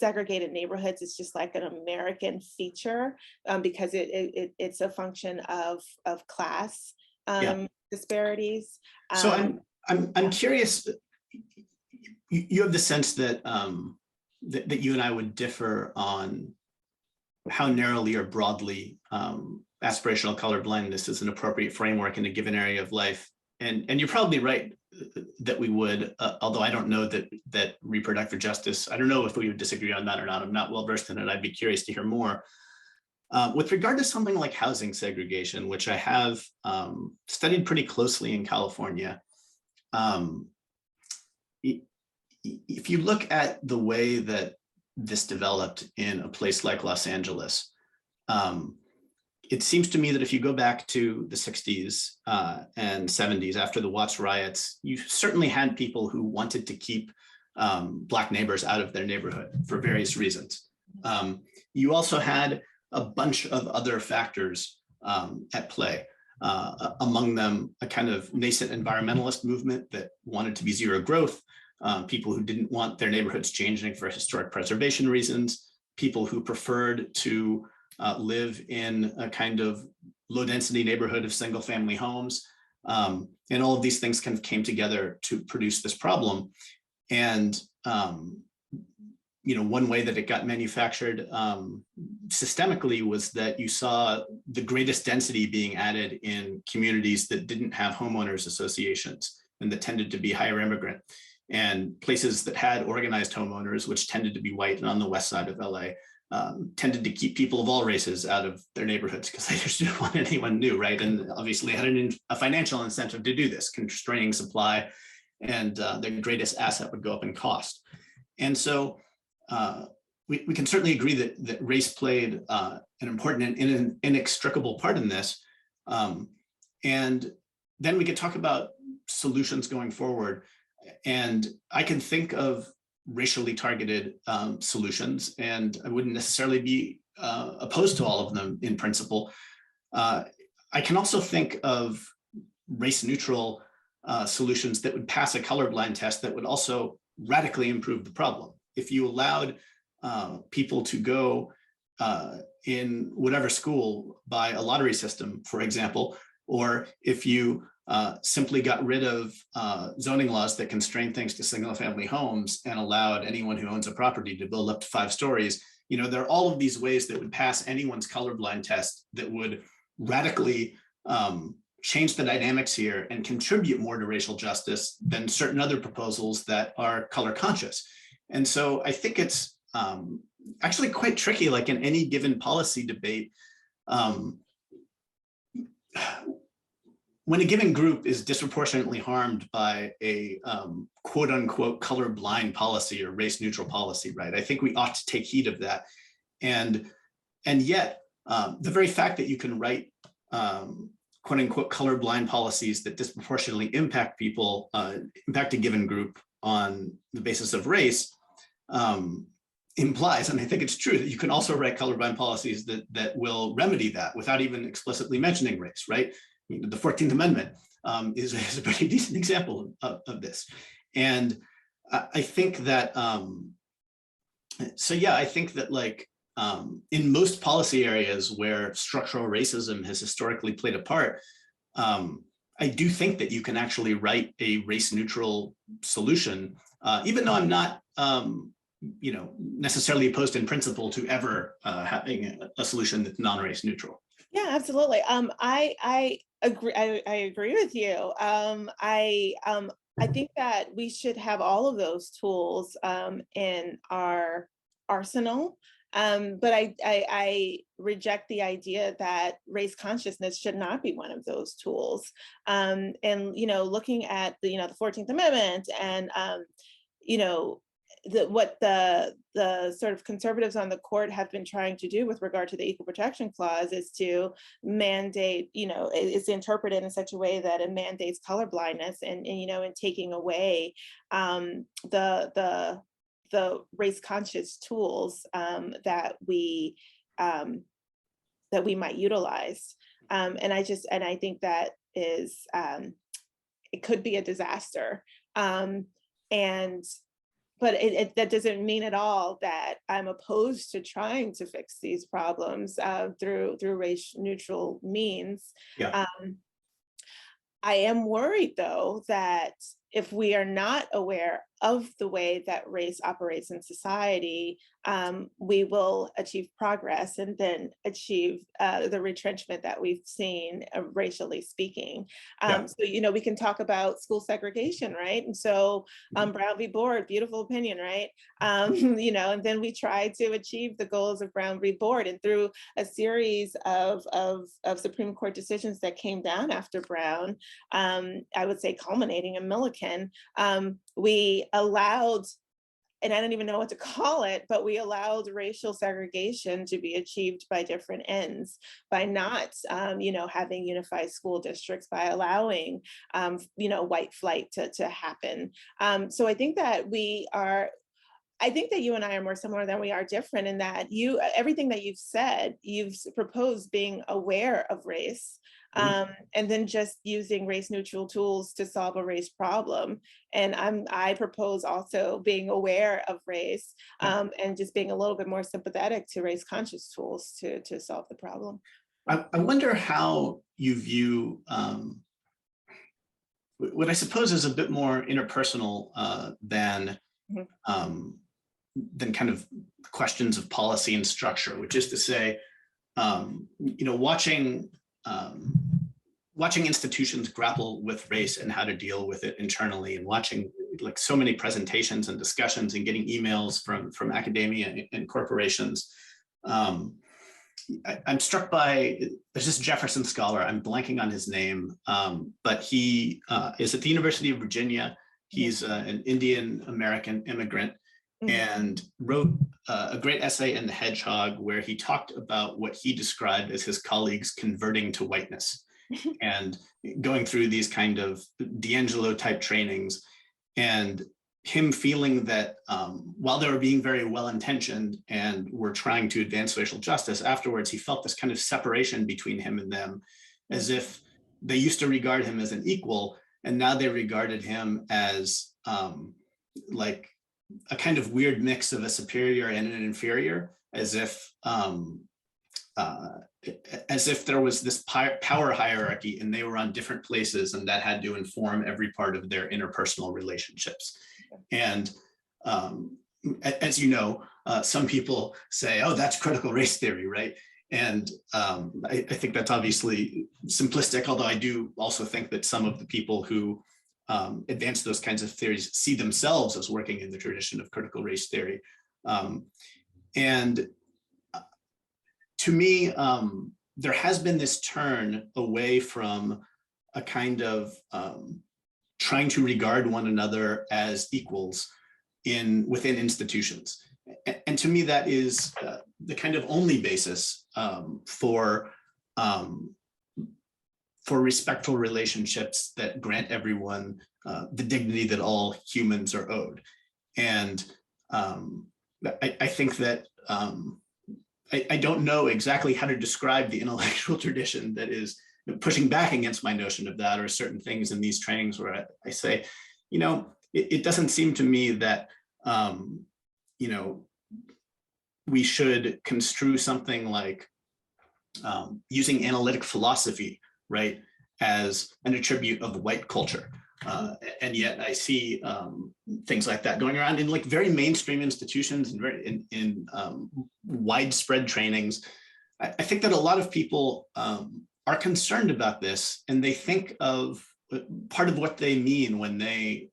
segregated neighborhoods is just like an American feature because it's a function of class disparities. So I'm curious. You have the sense that that you and I would differ on how narrowly or broadly aspirational colorblindness is an appropriate framework in a given area of life, and you're probably right that we would, although I don't know that reproductive justice, I don't know if we would disagree on that or not. I'm not well versed in it. I'd be curious to hear more. With regard to something like housing segregation, which I have studied pretty closely in California, if you look at the way that this developed in a place like Los Angeles. It seems to me that if you go back to the 60s and 70s, after the Watts riots, you certainly had people who wanted to keep Black neighbors out of their neighborhood for various reasons. You also had a bunch of other factors at play. Among them, a kind of nascent environmentalist movement that wanted to be zero growth, people who didn't want their neighborhoods changing for historic preservation reasons, people who preferred to live in a kind of low density neighborhood of single family homes. And all of these things kind of came together to produce this problem. And one way that it got manufactured systemically was that you saw the greatest density being added in communities that didn't have homeowners associations and that tended to be higher immigrant, and places that had organized homeowners, which tended to be white and on the west side of LA, tended to keep people of all races out of their neighborhoods because they just didn't want anyone new, right? And obviously had a financial incentive to do this, constraining supply, and their greatest asset would go up in cost. And so we can certainly agree that race played an important and inextricable part in this. And then we could talk about solutions going forward. And I can think of racially targeted solutions, and I wouldn't necessarily be opposed to all of them in principle. I can also think of race neutral solutions that would pass a colorblind test that would also radically improve the problem. If you allowed people to go in whatever school by a lottery system, for example, or if you simply got rid of zoning laws that constrain things to single family homes and allowed anyone who owns a property to build up to 5 stories, there are all of these ways that would pass anyone's colorblind test that would radically change the dynamics here and contribute more to racial justice than certain other proposals that are color conscious. And so I think it's actually quite tricky, like in any given policy debate, when a given group is disproportionately harmed by a quote unquote colorblind policy or race neutral policy, right? I think we ought to take heed of that. And yet the very fact that you can write quote unquote colorblind policies that disproportionately impact people, impact a given group on the basis of race, implies, and I think it's true, that you can also write colorblind policies that will remedy that without even explicitly mentioning race, right? The 14th Amendment is a pretty decent example of this. And I think that, I think that like in most policy areas where structural racism has historically played a part, I do think that you can actually write a race neutral solution, even though I'm not necessarily opposed in principle to ever having a solution that's non-race neutral. Yeah, absolutely. I agree. I agree with you. I think that we should have all of those tools in our arsenal. But I reject the idea that race consciousness should not be one of those tools. And looking at the 14th Amendment and what the sort of conservatives on the court have been trying to do with regard to the Equal Protection Clause is to mandate, it's interpreted in such a way that it mandates colorblindness and taking away the race conscious tools that we might utilize. And I think that is, it could be a disaster. But that doesn't mean at all that I'm opposed to trying to fix these problems through race neutral means. Yeah. I am worried, though, that if we are not aware of the way that race operates in society, we will achieve progress and then achieve the retrenchment that we've seen, racially speaking. So, we can talk about school segregation, right? And so Brown v. Board, beautiful opinion, right? And then we try to achieve the goals of Brown v. Board, and through a series of Supreme Court decisions that came down after Brown, I would say culminating in Milliken, we allowed and I don't even know what to call it, but we allowed racial segregation to be achieved by different ends, by not, having unified school districts, by allowing, white flight to happen. So I think that you and I are more similar than we are different, in that everything that you've said, you've proposed being aware of race, and then just using race neutral tools to solve a race problem. And I propose also being aware of race, and just being a little bit more sympathetic to race conscious tools to solve the problem. I wonder how you view what I suppose is a bit more interpersonal than kind of questions of policy and structure, which is to say, watching institutions grapple with race and how to deal with it internally, and watching like so many presentations and discussions and getting emails from academia and corporations. I'm struck by, there's this Jefferson scholar, I'm blanking on his name, but he is at the University of Virginia. He's an Indian American immigrant, and wrote a great essay in The Hedgehog where he talked about what he described as his colleagues converting to whiteness and going through these kind of D'Angelo type trainings, and him feeling that while they were being very well-intentioned and were trying to advance racial justice, afterwards he felt this kind of separation between him and them, as if they used to regard him as an equal, and now they regarded him as like a kind of weird mix of a superior and an inferior, as if there was this power hierarchy and they were on different places, and that had to inform every part of their interpersonal relationships. And as you know, some people say, oh, that's critical race theory, right? And I think that's obviously simplistic, although I do also think that some of the people who advance those kinds of theories see themselves as working in the tradition of critical race theory. And to me, there has been this turn away from a kind of trying to regard one another as equals within institutions. And to me, that is the kind of only basis for respectful relationships that grant everyone the dignity that all humans are owed. And I think that I don't know exactly how to describe the intellectual tradition that is pushing back against my notion of that, or certain things in these trainings where I say, it doesn't seem to me that, we should construe something like using analytic philosophy, right, as an attribute of white culture. And yet I see things like that going around in like very mainstream institutions and very in widespread trainings. I think that a lot of people are concerned about this, and they think of part of what they mean when they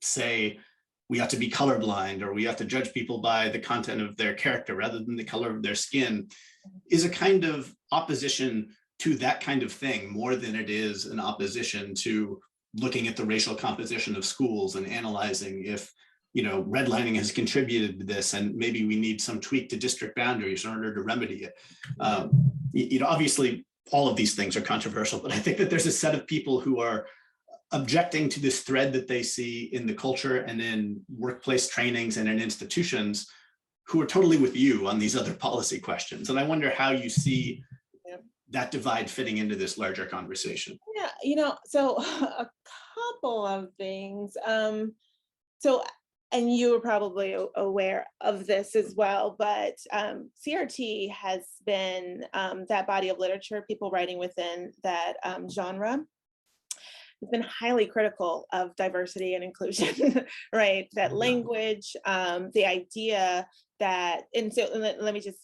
say we have to be colorblind, or we have to judge people by the content of their character rather than the color of their skin, is a kind of opposition to that kind of thing, more than it is an opposition to looking at the racial composition of schools and analyzing if redlining has contributed to this, and maybe we need some tweak to district boundaries in order to remedy it. Obviously all of these things are controversial, but I think that there's a set of people who are objecting to this thread that they see in the culture and in workplace trainings and in institutions, who are totally with you on these other policy questions. And I wonder how you see that divide fitting into this larger conversation. Yeah, so a couple of things. And you were probably aware of this as well, but CRT has been that body of literature, people writing within that genre, has been highly critical of diversity and inclusion, right? That language, the idea that, and so let me just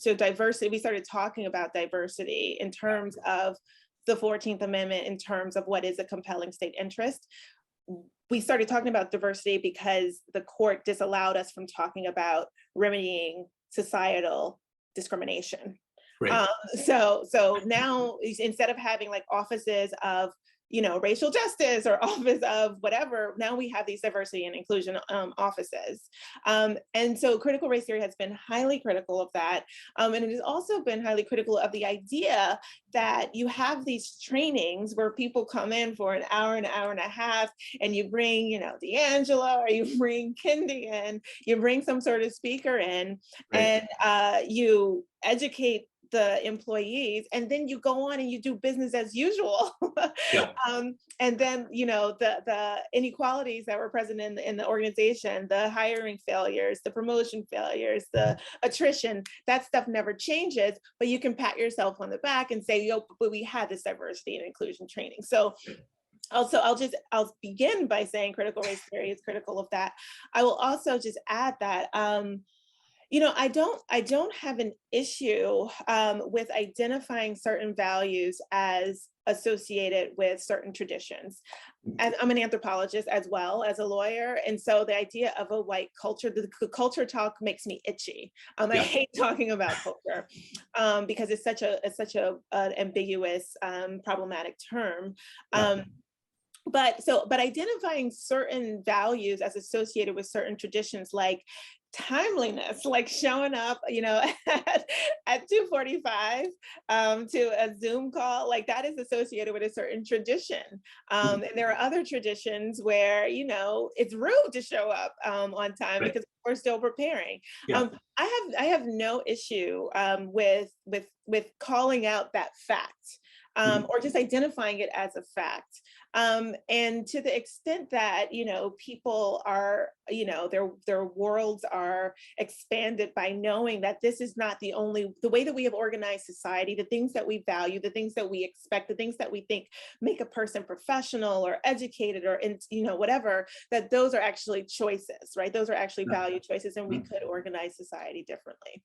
so diversity, we started talking about diversity in terms of the 14th Amendment, in terms of what is a compelling state interest. We started talking about diversity because the court disallowed us from talking about remedying societal discrimination. Right. So now, instead of having like offices of racial justice or office of whatever. Now we have these diversity and inclusion offices. And so critical race theory has been highly critical of that. And it has also been highly critical of the idea that you have these trainings where people come in for an hour and a half, and you bring, D'Angelo, or you bring Kendi in, you bring some sort of speaker in, right, and you educate the employees, and then you go on and you do business as usual. Yeah. And then, the inequalities that were present in the organization, the hiring failures, the promotion failures, the attrition, that stuff never changes, but you can pat yourself on the back and say, but we had this diversity and inclusion training. So also, I'll begin by saying critical race theory is critical of that. I will also just add that, I don't have an issue with identifying certain values as associated with certain traditions. And I'm an anthropologist as well as a lawyer. And so the idea of a white culture, the culture talk makes me itchy. I hate talking about culture because it's such a ambiguous, problematic term. But identifying certain values as associated with certain traditions, like timeliness, like showing up, at 2:45 to a Zoom call, like that is associated with a certain tradition. And there are other traditions where, it's rude to show up on time, right, because we're still preparing. Yeah. I have no issue with calling out that fact. Or just identifying it as a fact. And to the extent that, people are, their worlds are expanded by knowing that this is not the way that we have organized society, the things that we value, the things that we expect, the things that we think make a person professional or educated or, whatever, that those are actually choices, right? Those are actually value choices, and we could organize society differently.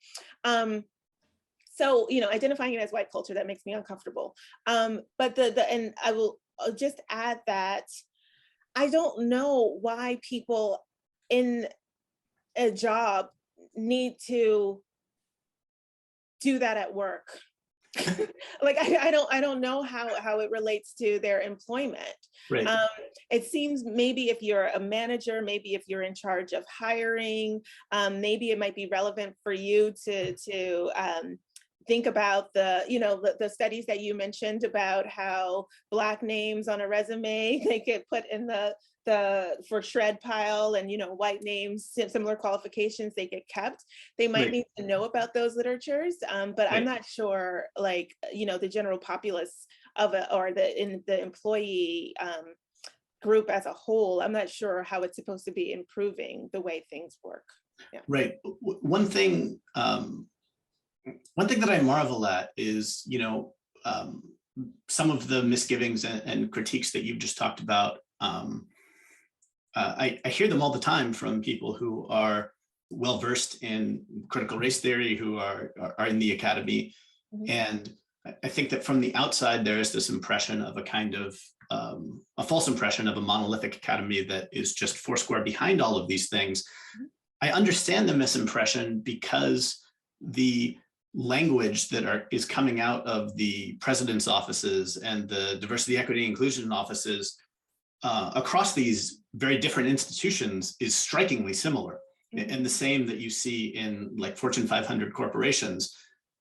So, identifying it as white culture, that makes me uncomfortable. But and I will just add that I don't know why people in a job need to do that at work. Like, I don't know how it relates to their employment. Right. It seems maybe if you're a manager, maybe if you're in charge of hiring, maybe it might be relevant for you to think about the studies that you mentioned about how Black names on a resume, they get put in the for shred pile, and white names, similar qualifications, they get kept. They might need to know about those literatures, but I'm not sure, the general populace of it, or the employee group as a whole, I'm not sure how it's supposed to be improving the way things work. Yeah. Right. One thing that I marvel at is, some of the misgivings and critiques that you've just talked about. I hear them all the time from people who are well-versed in critical race theory, who are in the academy. Mm-hmm. And I think that from the outside, there is this impression of a kind of, a false impression of a monolithic academy that is just foursquare behind all of these things. Mm-hmm. I understand the misimpression because the language that is coming out of the president's offices and the diversity, equity, inclusion offices across these very different institutions is strikingly similar, and the same that you see in like Fortune 500 corporations.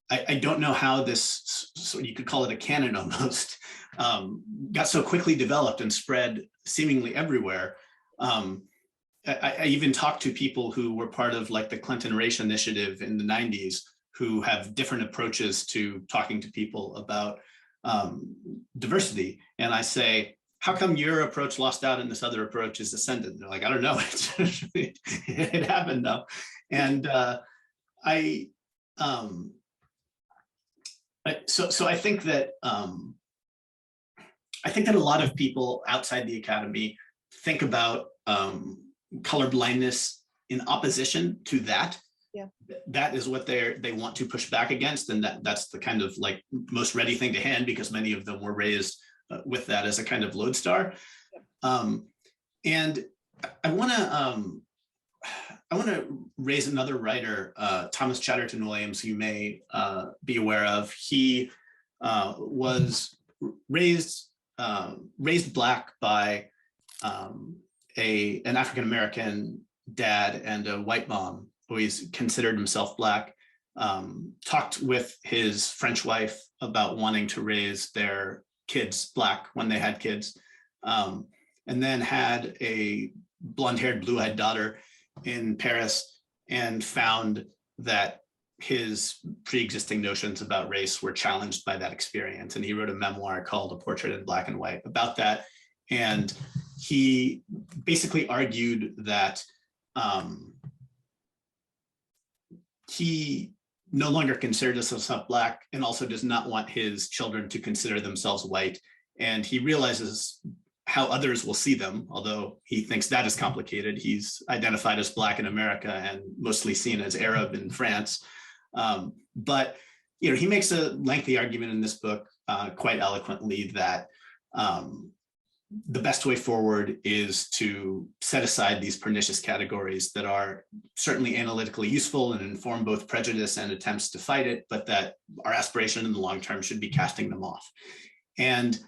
I don't know how this, so you could call it a canon almost, got so quickly developed and spread seemingly everywhere. I even talked to people who were part of like the Clinton Race Initiative in the 90s, who have different approaches to talking to people about diversity. And I say, how come your approach lost out and this other approach is ascendant? They're like, I don't know, it happened though. And so I think that a lot of people outside the academy think about colorblindness in opposition to that. Yeah. That is what they want to push back against, and that's the kind of like most ready thing to hand, because many of them were raised with that as a kind of lodestar. Yeah. And I want to raise another writer, Thomas Chatterton Williams, who you may be aware of. He was raised raised Black by an African-American dad and a white mom, always considered himself Black, talked with his French wife about wanting to raise their kids Black when they had kids, and then had a blonde-haired, blue-eyed daughter in Paris, and found that his pre-existing notions about race were challenged by that experience. And he wrote a memoir called A Portrait in Black and White about that. And he basically argued that he no longer considers himself Black, and also does not want his children to consider themselves white. And he realizes how others will see them, although he thinks that is complicated. He's identified as Black in America and mostly seen as Arab in France. But he makes a lengthy argument in this book, quite eloquently, that the best way forward is to set aside these pernicious categories that are certainly analytically useful and inform both prejudice and attempts to fight it, but that our aspiration in the long term should be casting them off. And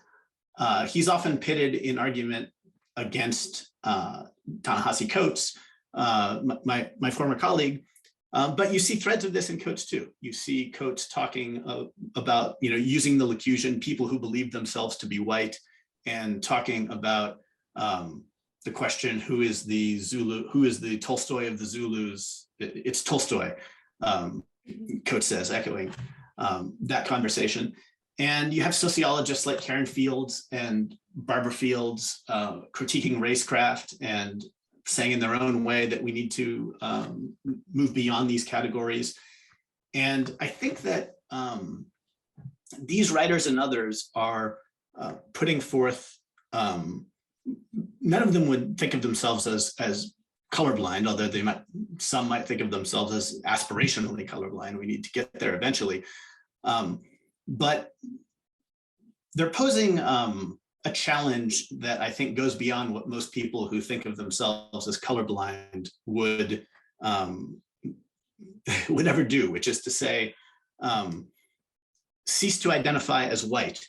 he's often pitted in argument against Ta-Nehisi Coates, my former colleague, but you see threads of this in Coates too. You see Coates talking about using the locution "people who believe themselves to be white," and talking about the question, who is the Zulu, who is the Tolstoy of the Zulus? It's Tolstoy, Coates says, echoing that conversation. And you have sociologists like Karen Fields and Barbara Fields critiquing racecraft and saying in their own way that we need to move beyond these categories. And I think that these writers and others are putting forth, none of them would think of themselves as colorblind, although some might think of themselves as aspirationally colorblind. We need to get there eventually. But they're posing a challenge that I think goes beyond what most people who think of themselves as colorblind would ever do, which is to say, cease to identify as white,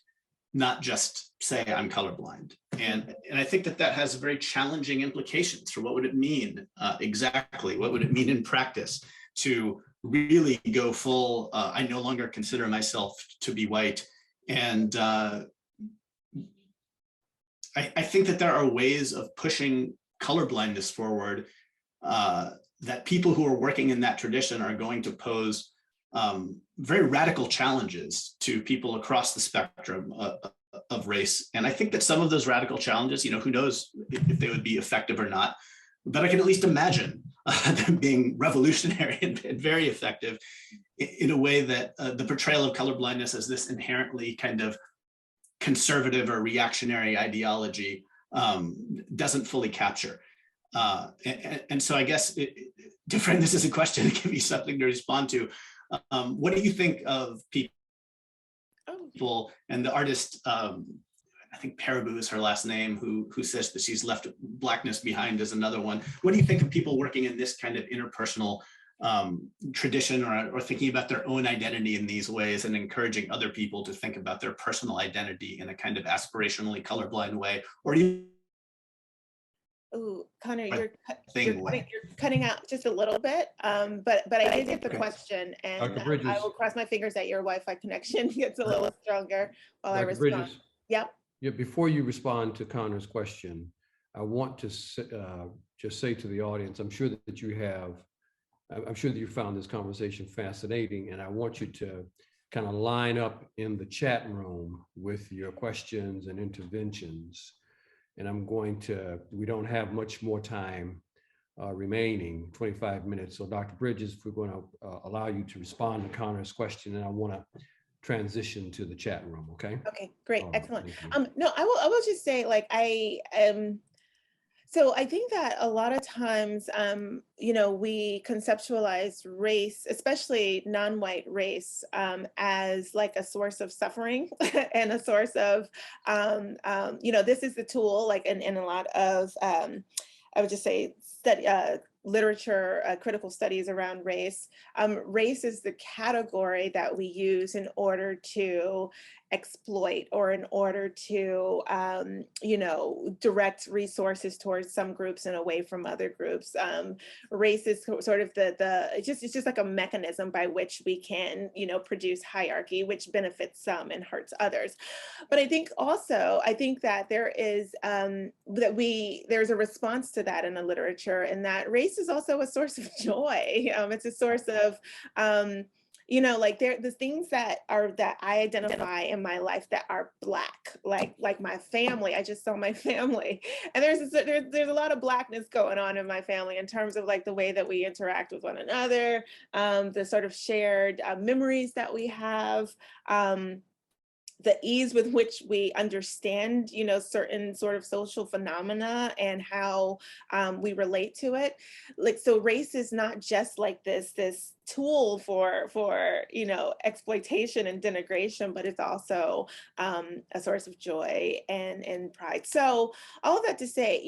not just say I'm colorblind. And I think that has very challenging implications for what would it mean exactly, what would it mean in practice to really go full, I no longer consider myself to be white. And I think that there are ways of pushing colorblindness forward that people who are working in that tradition are going to pose very radical challenges to people across the spectrum of race. And I think that some of those radical challenges, who knows if they would be effective or not, but I can at least imagine them being revolutionary and very effective in a way that the portrayal of colorblindness as this inherently kind of conservative or reactionary ideology doesn't fully capture. And so I guess to frame this as a question, it can be something to respond to. What do you think of people and the artist, I think Paraboo is her last name, who says that she's left Blackness behind is another one. What do you think of people working in this kind of interpersonal tradition, or thinking about their own identity in these ways and encouraging other people to think about their personal identity in a kind of aspirationally colorblind way? Or do you... Oh, Conor, you're cutting out just a little bit, but I did get the question, and I will cross my fingers that your Wi-Fi connection gets a little stronger while I respond. Bridges, yep. Yeah. Before you respond to Conor's question, I want to just say to the audience, I'm sure that you found this conversation fascinating, and I want you to kind of line up in the chat room with your questions and interventions. And we don't have much more time remaining, 25 minutes. So Dr. Bridges, we're going to allow you to respond to Conor's question, and I want to transition to the chat room, okay? Okay, great, excellent. No, I will just say, so I think that a lot of times, we conceptualize race, especially non-white race, as like a source of suffering and a source of, this is the tool, like in a lot of, I would just say, literature, critical studies around race. Race is the category that we use in order to exploit or in order to, direct resources towards some groups and away from other groups. Race is sort of it's just like a mechanism by which we can, produce hierarchy, which benefits some and hurts others. But I think that there is there's a response to that in the literature, and that race is also a source of joy. It's a source of the things that I identify in my life that are Black, like my family. I just saw my family, and there's a lot of Blackness going on in my family in terms of like the way that we interact with one another, the sort of shared memories that we have. The ease with which we understand, certain sort of social phenomena and how we relate to it. So race is not just like this tool for exploitation and denigration, but it's also a source of joy and pride. So all of that to say,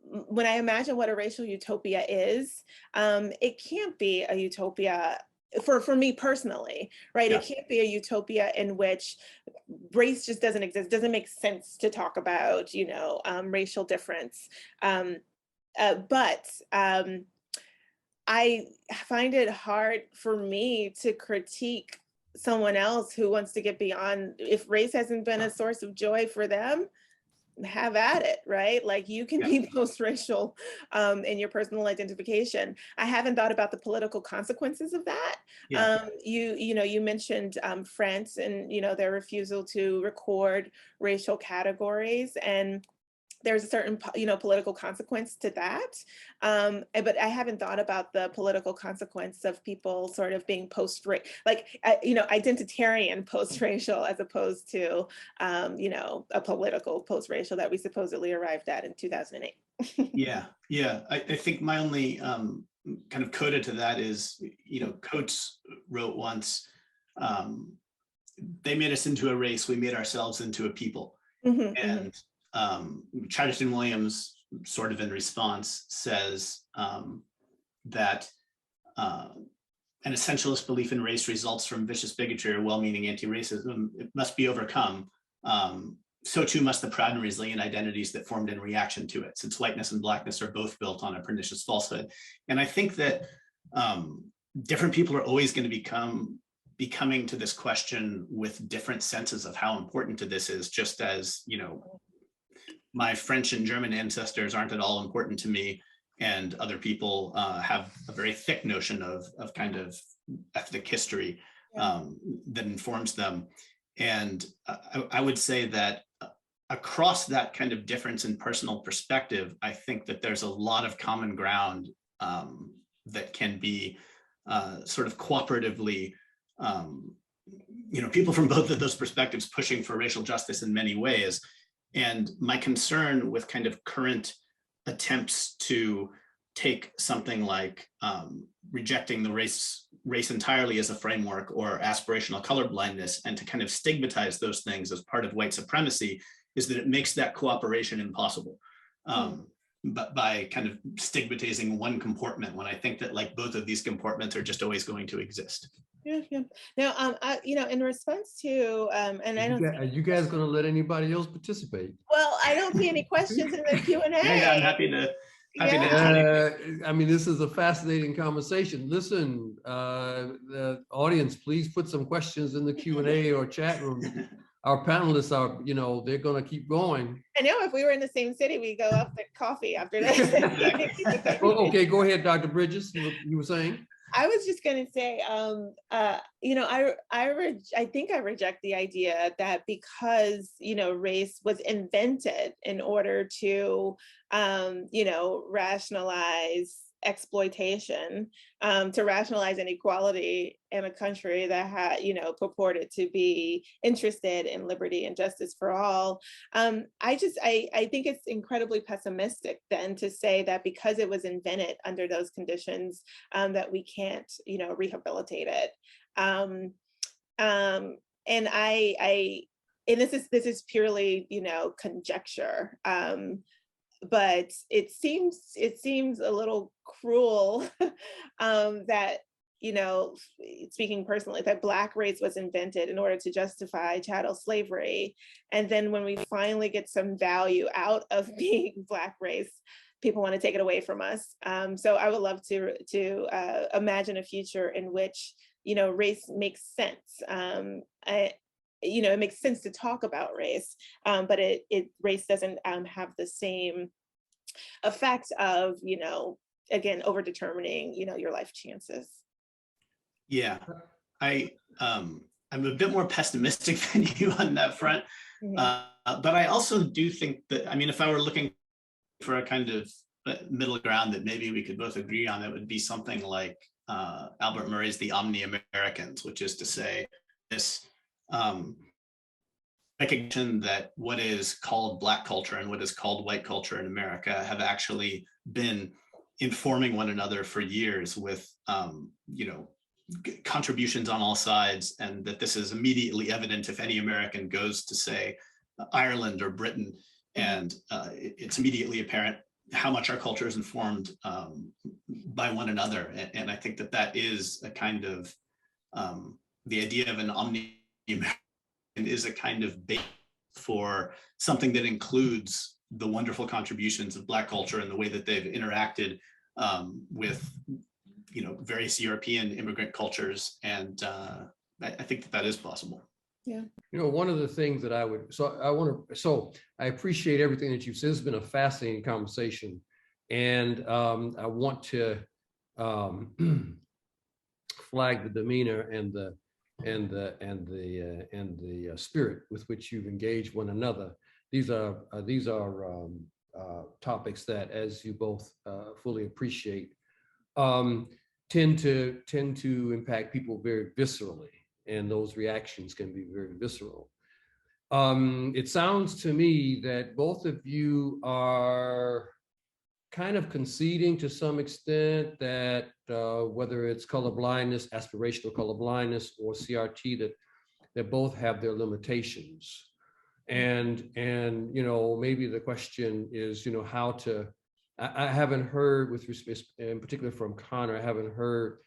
when I imagine what a racial utopia is, it can't be a utopia for me personally, right? Yeah. It can't be a utopia in which race just doesn't exist. It doesn't make sense to talk about, racial difference. But I find it hard for me to critique someone else who wants to get beyond. If race hasn't been a source of joy for them, have at it, right? Like you can be post-racial in your personal identification. I haven't thought about the political consequences of that. Yeah. You mentioned France and their refusal to record racial categories, and there's a certain political consequence to that. But I haven't thought about the political consequence of people sort of being identitarian post-racial as opposed to a political post-racial that we supposedly arrived at in 2008. Yeah. I think my only kind of coda to that is, Coates wrote once, they made us into a race, we made ourselves into a people. And Chatterton Williams, sort of in response, says that an essentialist belief in race results from vicious bigotry or well-meaning anti-racism. It must be overcome. So too must the proud and resilient identities that formed in reaction to it, since whiteness and Blackness are both built on a pernicious falsehood. And I think that different people are always going to be coming to this question with different senses of how important to this is, just as, my French and German ancestors aren't at all important to me, and other people have a very thick notion of kind of ethnic history that informs them. And I would say that across that kind of difference in personal perspective, I think that there's a lot of common ground that can be sort of cooperatively, people from both of those perspectives pushing for racial justice in many ways. And my concern with kind of current attempts to take something like rejecting the race entirely as a framework, or aspirational colorblindness, and to kind of stigmatize those things as part of white supremacy, is that it makes that cooperation impossible. But by kind of stigmatizing one comportment, when I think that like both of these comportments are just always going to exist. Yeah. Now, in response to, and I don't. Are you guys going to let anybody else participate? Well, I don't see any questions in the Q&A. Yeah, I'm happy to. I mean, this is a fascinating conversation. Listen, the audience, please put some questions in the Q&A or chat room. Our panelists are, they're going to keep going. I know if we were in the same city, we'd go up to coffee after that. Okay, go ahead, Dr. Bridges. You were saying? I was just going to say, I think I reject the idea that because, race was invented in order to, rationalize exploitation, to rationalize inequality in a country that had, purported to be interested in liberty and justice for all. I think it's incredibly pessimistic then to say that because it was invented under those conditions, that we can't, rehabilitate it. And this is purely, conjecture. but it seems a little cruel that, speaking personally, that Black race was invented in order to justify chattel slavery. And then when we finally get some value out of being Black race, people want to take it away from us. So I would love to imagine a future in which, race makes sense. It makes sense to talk about race, but race doesn't have the same effect of, again, over determining, your life chances. Yeah, I'm a bit more pessimistic than you on that front. But I also do think that, I mean, if I were looking for a kind of middle ground that maybe we could both agree on, that would be something like Albert Murray's The Omni-Americans, which is to say this recognition that what is called Black culture and what is called white culture in America have actually been informing one another for years with, contributions on all sides, and that this is immediately evident if any American goes to, say, Ireland or Britain, and it's immediately apparent how much our culture is informed by one another. And I think that is a kind of, the idea of an omni-American is a kind of base for something that includes the wonderful contributions of Black culture and the way that they've interacted with, various European immigrant cultures. And I think that is possible. Yeah. One of the things that I appreciate everything that you've said. It's been a fascinating conversation. And I want to flag the demeanor and the spirit with which you've engaged one another. These are topics that, as you both fully appreciate, tend to impact people very viscerally, and those reactions can be very visceral. It sounds to me that both of you are kind of conceding to some extent that whether it's colorblindness, aspirational colorblindness, or CRT, that both have their limitations. And maybe the question is, how to, I haven't heard, with respect, in particular from Conor, I haven't heard,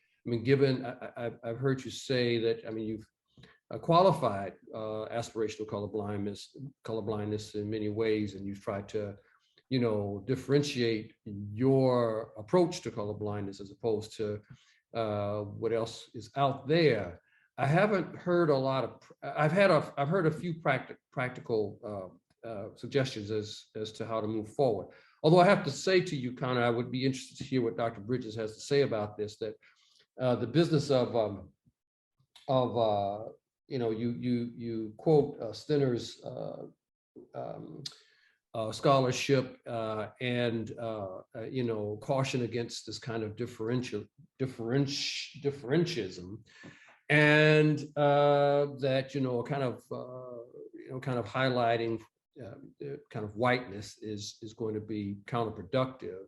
given, I've heard you say that, you've qualified aspirational colorblindness in many ways, and you've tried to, differentiate your approach to colorblindness as opposed to what else is out there. I haven't heard a lot of, I've heard a few practical suggestions as to how to move forward. Although I have to say to you, Conor, I would be interested to hear what Dr. Bridges has to say about this, that the business of you quote Stinner's scholarship and caution against this kind of differentialism, and that kind of highlighting kind of whiteness is going to be counterproductive,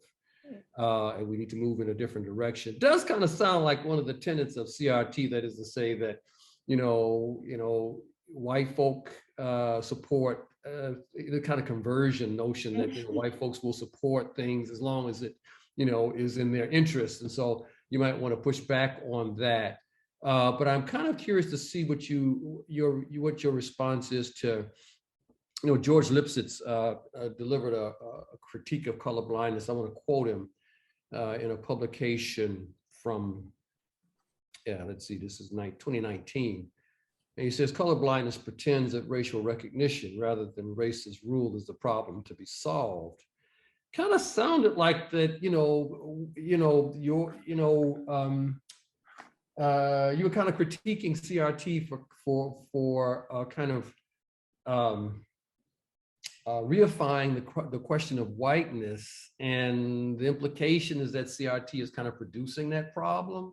and we need to move in a different direction. It does kind of sound like one of the tenets of CRT, that is to say that white folk support the kind of conversion notion that white folks will support things as long as it is in their interest, and so you might want to push back on that. But I'm kind of curious to see what your response is to, George Lipsitz delivered a critique of colorblindness. I want to quote him in a publication from, let's see, this is 2019. And he says, colorblindness pretends that racial recognition rather than race as rule is the problem to be solved. Kind of sounded like that, you were kind of critiquing CRT for kind of reifying the question of whiteness, and the implication is that CRT is kind of producing that problem.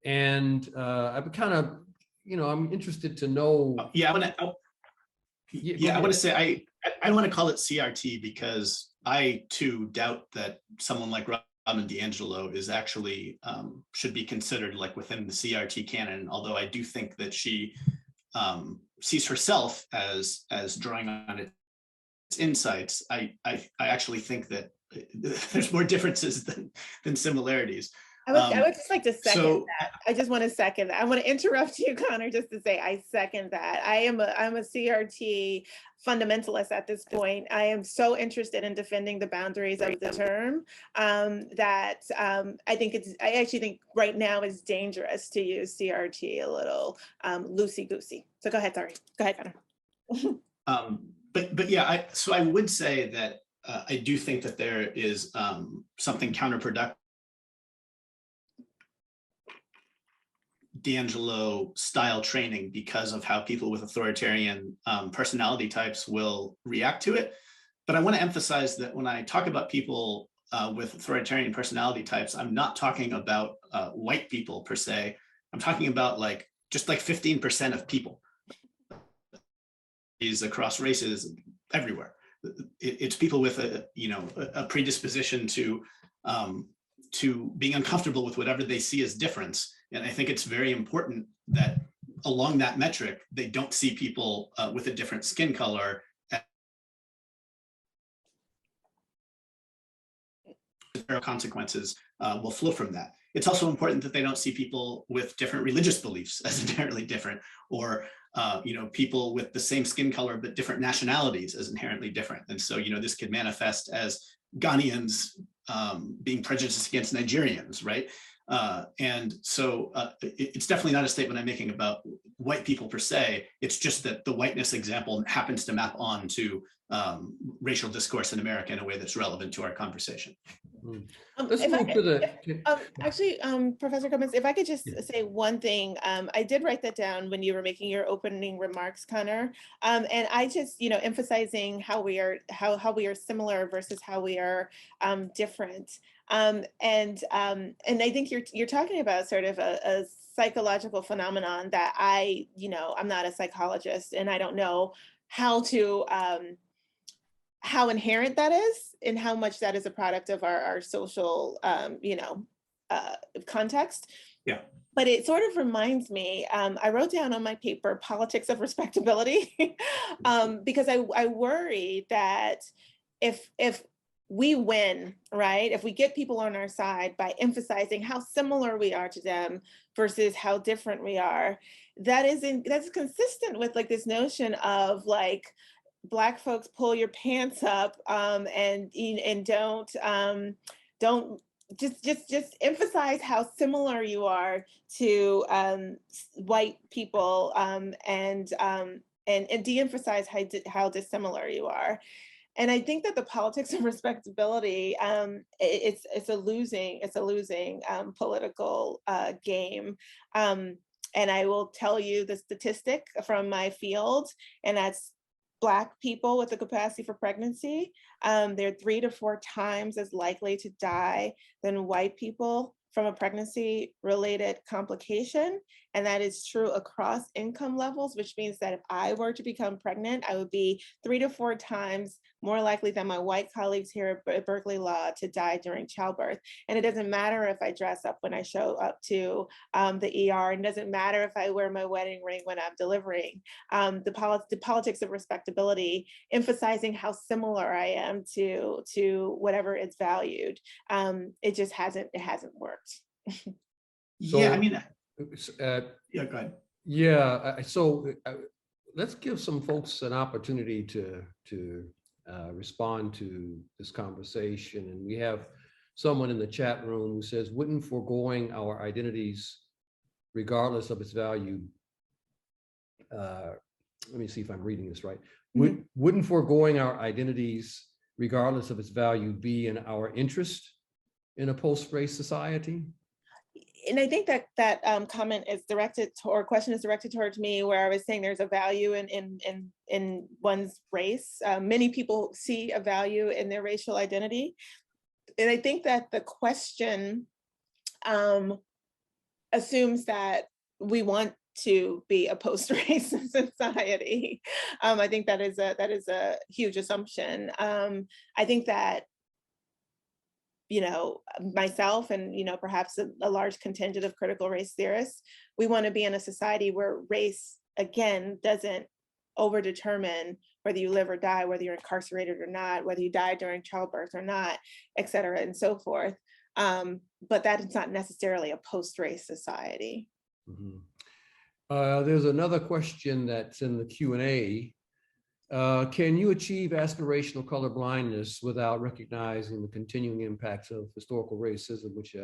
And I've kind of, I'm interested to know. I want to say I don't want to call it CRT, because I too doubt that someone like Robin DiAngelo is actually should be considered like within the CRT canon, although I do think that she sees herself as drawing on it insights, I actually think that there's more differences than similarities. I would just like to second So that. I just want to second that. I want to interrupt you, Conor, just to say I second that. I'm a CRT fundamentalist at this point. I am so interested in defending the boundaries of the term that I actually think right now it's dangerous to use CRT a little loosey-goosey. So go ahead, sorry. Go ahead, Conor. But yeah, so I would say that I do think that there is something counterproductive. D'Angelo style training because of how people with authoritarian personality types will react to it. But I want to emphasize that when I talk about people with authoritarian personality types, I'm not talking about white people per se. I'm talking about just 15% of people is across races everywhere. It's people with a predisposition to being uncomfortable with whatever they see as difference. And I think it's very important that along that metric, they don't see people with a different skin color. Consequences will flow from that. It's also important that they don't see people with different religious beliefs as inherently different, or people with the same skin color but different nationalities as inherently different. And so this could manifest as Ghanaians being prejudiced against Nigerians, right? And so it's definitely not a statement I'm making about white people per se. It's just that the whiteness example happens to map on to racial discourse in America in a way that's relevant to our conversation. Let's move to the. Actually, Professor Cummins, if I could just say one thing, I did write that down when you were making your opening remarks, Conor, and I just, emphasizing how we are similar versus how we are different, and I think you're talking about sort of a psychological phenomenon that I'm not a psychologist and I don't know how to how inherent that is and how much that is a product of our social, context. Yeah. But it sort of reminds me, I wrote down on my paper, politics of respectability, because I worry that if we win, right? If we get people on our side by emphasizing how similar we are to them versus how different we are, that's consistent with this notion of Black folks pull your pants up and don't just emphasize how similar you are to white people and de-emphasize how dissimilar you are. And I think that the politics of respectability, it's a losing political game. And I will tell you the statistic from my field, and that's Black people with the capacity for pregnancy. They're 3 to 4 times as likely to die than white people from a pregnancy-related complication. And that is true across income levels, which means that if I were to become pregnant, I would be 3 to 4 times more likely than my white colleagues here at Berkeley Law to die during childbirth. And it doesn't matter if I dress up when I show up to the ER. It doesn't matter if I wear my wedding ring when I'm delivering. The politics of respectability, emphasizing how similar I am to whatever is valued. It hasn't worked. So, yeah, I mean, yeah, go ahead. Yeah, so let's give some folks an opportunity to respond to this conversation. And we have someone in the chat room who says, wouldn't foregoing our identities, regardless of its value, let me see if I'm reading this right. Wouldn't foregoing our identities, regardless of its value, be in our interest in a post-race society? And I think that comment is directed or question is directed towards me, where I was saying there's a value in one's race. Many people see a value in their racial identity. And I think that the question assumes that we want to be a post-race society. I think that is a huge assumption. I think that myself and, perhaps a large contingent of critical race theorists, we want to be in a society where race, again, doesn't overdetermine whether you live or die, whether you're incarcerated or not, whether you die during childbirth or not, et cetera, and so forth. But that is not necessarily a post-race society. Mhm. There's another question that's in the Q&A. Can you achieve aspirational colorblindness without recognizing the continuing impacts of historical racism, which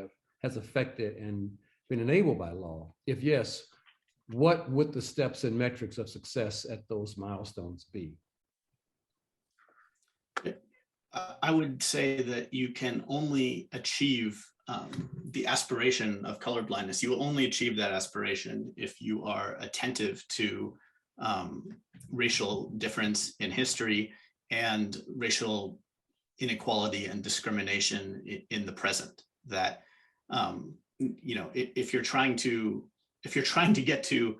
has affected and been enabled by law? If yes, what would the steps and metrics of success at those milestones be? I would say that you can only achieve the aspiration of colorblindness. You will only achieve that aspiration if you are attentive to racial difference in history and racial inequality and discrimination in the present. That you know, if you're trying to get to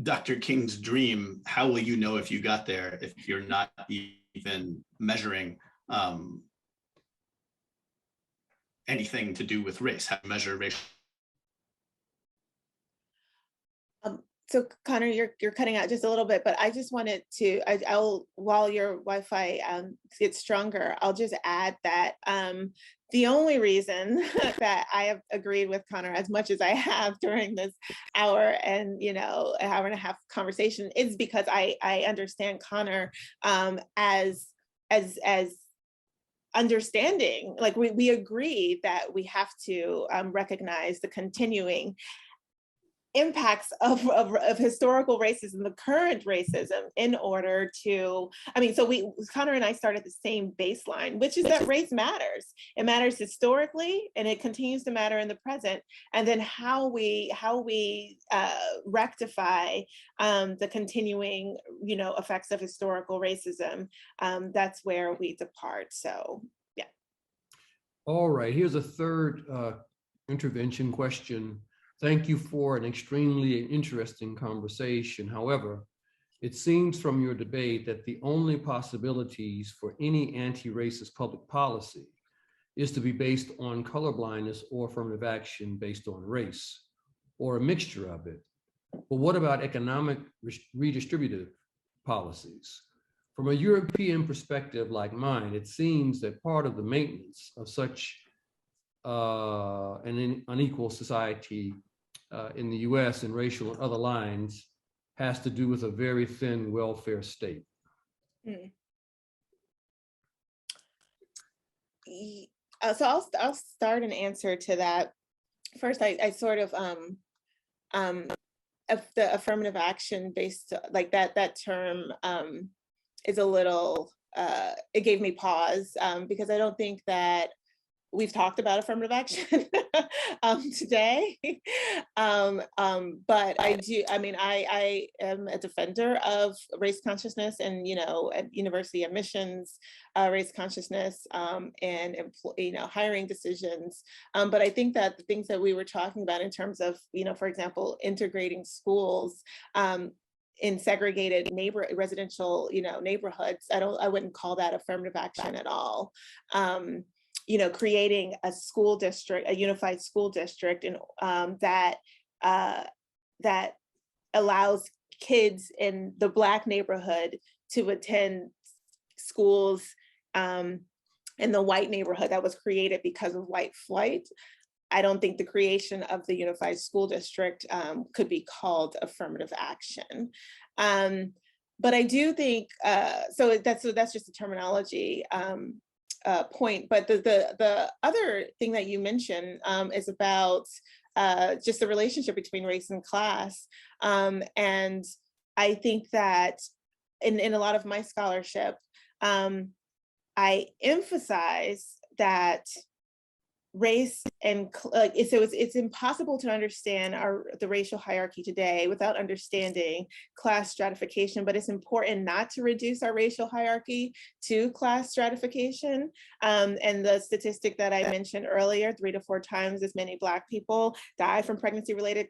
Dr. King's dream, how will you know if you got there if you're not even measuring anything to do with race? How to measure race? So Conor, you're cutting out just a little bit, but I just wanted to, I'll while your Wi-Fi gets stronger, I'll just add that the only reason that I have agreed with Conor as much as I have during this hour and, you know, an hour and a half conversation is because I understand Conor as understanding, like we agree that we have to recognize the continuing impacts of historical racism, the current racism, in order to, I mean, so Conor and I started the same baseline, which is that race matters. It matters historically, and it continues to matter in the present. And then how we rectify the continuing, you know, effects of historical racism. That's where we depart. So, yeah. All right, here's a third intervention question. Thank you for an extremely interesting conversation. However, it seems from your debate that the only possibilities for any anti-racist public policy is to be based on colorblindness or affirmative action based on race, or a mixture of it. But what about economic redistributive policies? From a European perspective like mine, it seems that part of the maintenance of such an unequal society in the US and racial and other lines has to do with a very thin welfare state. So I'll start an answer to that. First, I sort of the affirmative action based, like that term is a little, it gave me pause because I don't think that we've talked about affirmative action today, but I am a defender of race consciousness and, you know, at university admissions, race consciousness and hiring decisions. But I think that the things that we were talking about in terms of, you know, for example, integrating schools in segregated residential, you know, neighborhoods, I wouldn't call that affirmative action at all. You know, creating a school district, a unified school district, and that allows kids in the Black neighborhood to attend schools in the white neighborhood that was created because of white flight. I don't think the creation of the unified school district could be called affirmative action. But I do think, so that's just a terminology point. But the other thing that you mentioned is about just the relationship between race and class. And I think that in a lot of my scholarship, I emphasize that race and it's impossible to understand the racial hierarchy today without understanding class stratification, but it's important not to reduce our racial hierarchy to class stratification. And the statistic that I mentioned earlier, 3 to 4 times as many Black people die from pregnancy-related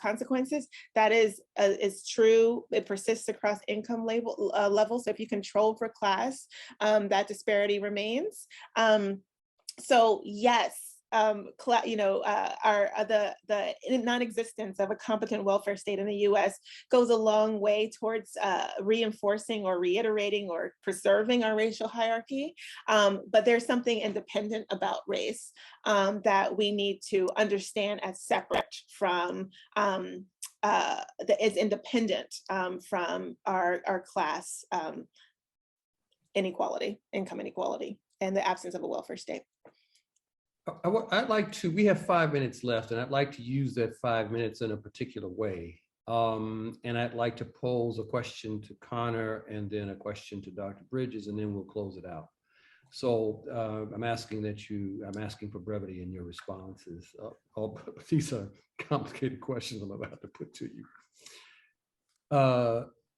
consequences, that is true. It persists across income levels. So if you control for class, that disparity remains. So yes, the non-existence of a competent welfare state in the U.S. goes a long way towards reinforcing or reiterating or preserving our racial hierarchy. But there's something independent about race that we need to understand as separate from that is independent from our class inequality, income inequality, and the absence of a welfare state. I'd like to, we have 5 minutes left, and I'd like to use that 5 minutes in a particular way. And I'd like to pose a question to Conor and then a question to Dr. Bridges, and then we'll close it out. So I'm asking for brevity in your responses. These are complicated questions I'm about to put to you.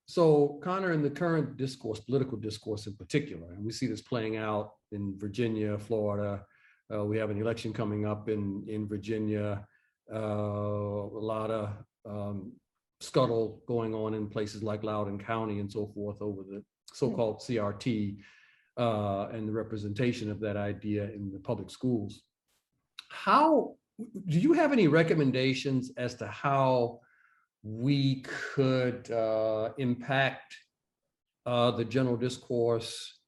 So Conor, in the current discourse, political discourse in particular, and we see this playing out in Virginia, Florida. We have an election coming up in Virginia. A lot of scuttle going on in places like Loudoun County and so forth over the so-called CRT and the representation of that idea in the public schools. How do you have any recommendations as to how we could impact the general discourse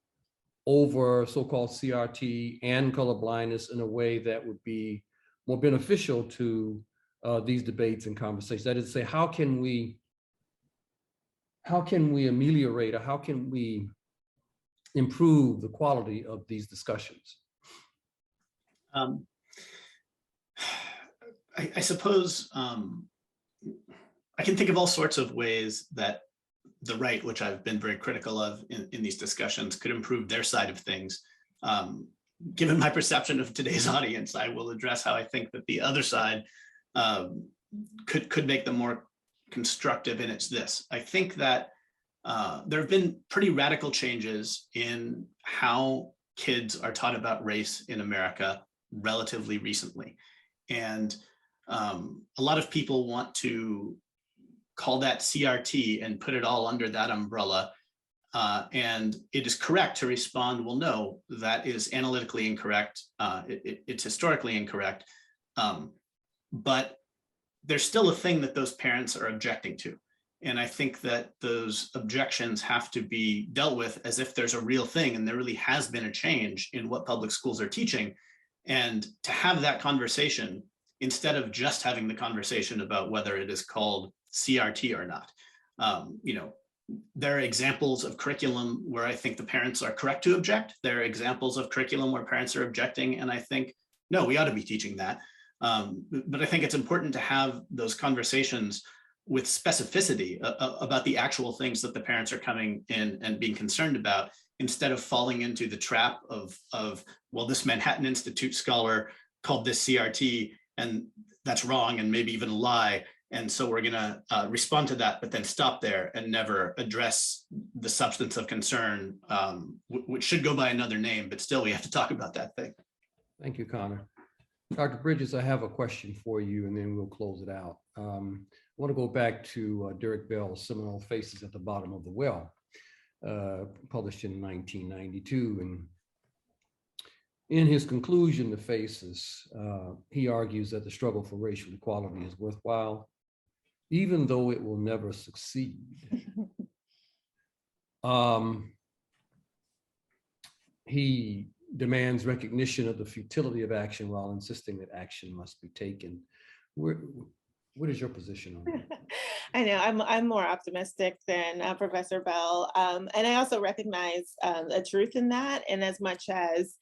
over so-called CRT and colorblindness in a way that would be more beneficial to these debates and conversations? That is to say, how can we ameliorate, or how can we improve the quality of these discussions? I suppose I can think of all sorts of ways that the right, which I've been very critical of in these discussions, could improve their side of things. Given my perception of today's audience, I will address how I think that the other side could make them more constructive, and it's this. I think that there have been pretty radical changes in how kids are taught about race in America relatively recently. And a lot of people want to call that CRT and put it all under that umbrella. And it is correct to respond, well, no, that is analytically incorrect. It's historically incorrect. But there's still a thing that those parents are objecting to. And I think that those objections have to be dealt with as if there's a real thing, and there really has been a change in what public schools are teaching. And to have that conversation, instead of just having the conversation about whether it is called CRT or not. There are examples of curriculum where I think the parents are correct to object. There are examples of curriculum where parents are objecting, and I think, no, we ought to be teaching that. But I think it's important to have those conversations with specificity about the actual things that the parents are coming in and being concerned about, instead of falling into the trap of well, this Manhattan Institute scholar called this CRT, and that's wrong, and maybe even a lie. And so we're going to respond to that, but then stop there and never address the substance of concern, which should go by another name, but still we have to talk about that thing. Thank you, Conor. Dr. Bridges, I have a question for you, and then we'll close it out. I want to go back to Derek Bell's seminal Faces at the Bottom of the Well, published in 1992. And in his conclusion to Faces, he argues that the struggle for racial equality is worthwhile, even though it will never succeed. He demands recognition of the futility of action while insisting that action must be taken. What is your position on that? I know I'm more optimistic than Professor Bell, and I also recognize a truth in that. And as much as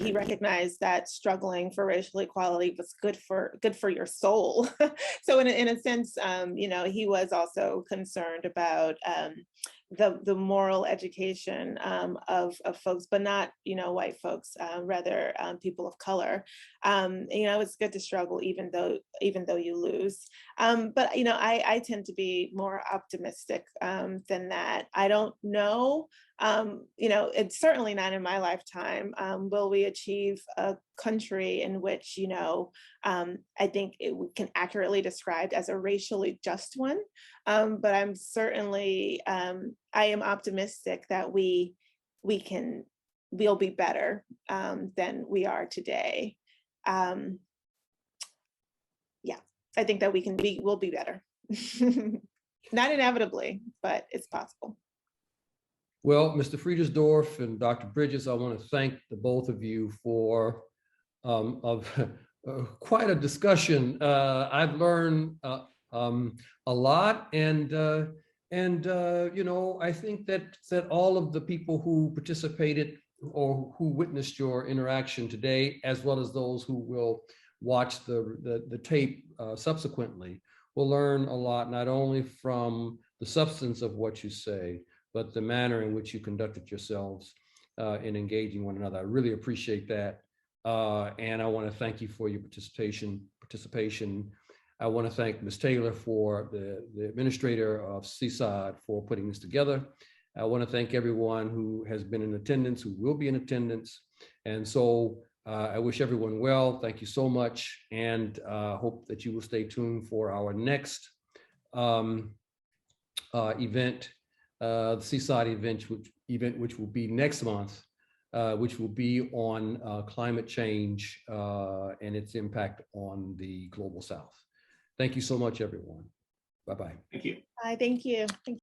he recognized that struggling for racial equality was good for your soul, so in a sense, he was also concerned about the moral education of folks, but not white folks, rather people of color. It's good to struggle even though you lose. But I tend to be more optimistic than that. I don't know. It's certainly not in my lifetime. Will we achieve a country in which I think it can accurately described as a racially just one? But I'm certainly I am optimistic that we'll be better than we are today. Yeah, I think that we'll be better. Not inevitably, but it's possible. Well, Mr. Friedersdorf and Dr. Bridges, I want to thank the both of you for quite a discussion. I've learned a lot, and you know, I think that all of the people who participated or who witnessed your interaction today, as well as those who will watch the tape subsequently, will learn a lot, not only from the substance of what you say, but the manner in which you conducted yourselves in engaging one another. I really appreciate that. And I want to thank you for your participation. I want to thank Ms. Taylor, for the administrator of CSOD, for putting this together. I want to thank everyone who has been in attendance, who will be in attendance. And so I wish everyone well. Thank you so much. And hope that you will stay tuned for our next event, the CSOD event, which will be next month, which will be on climate change and its impact on the global South. Thank you so much, everyone. Bye-bye. Thank you. Bye, thank you. Thank you.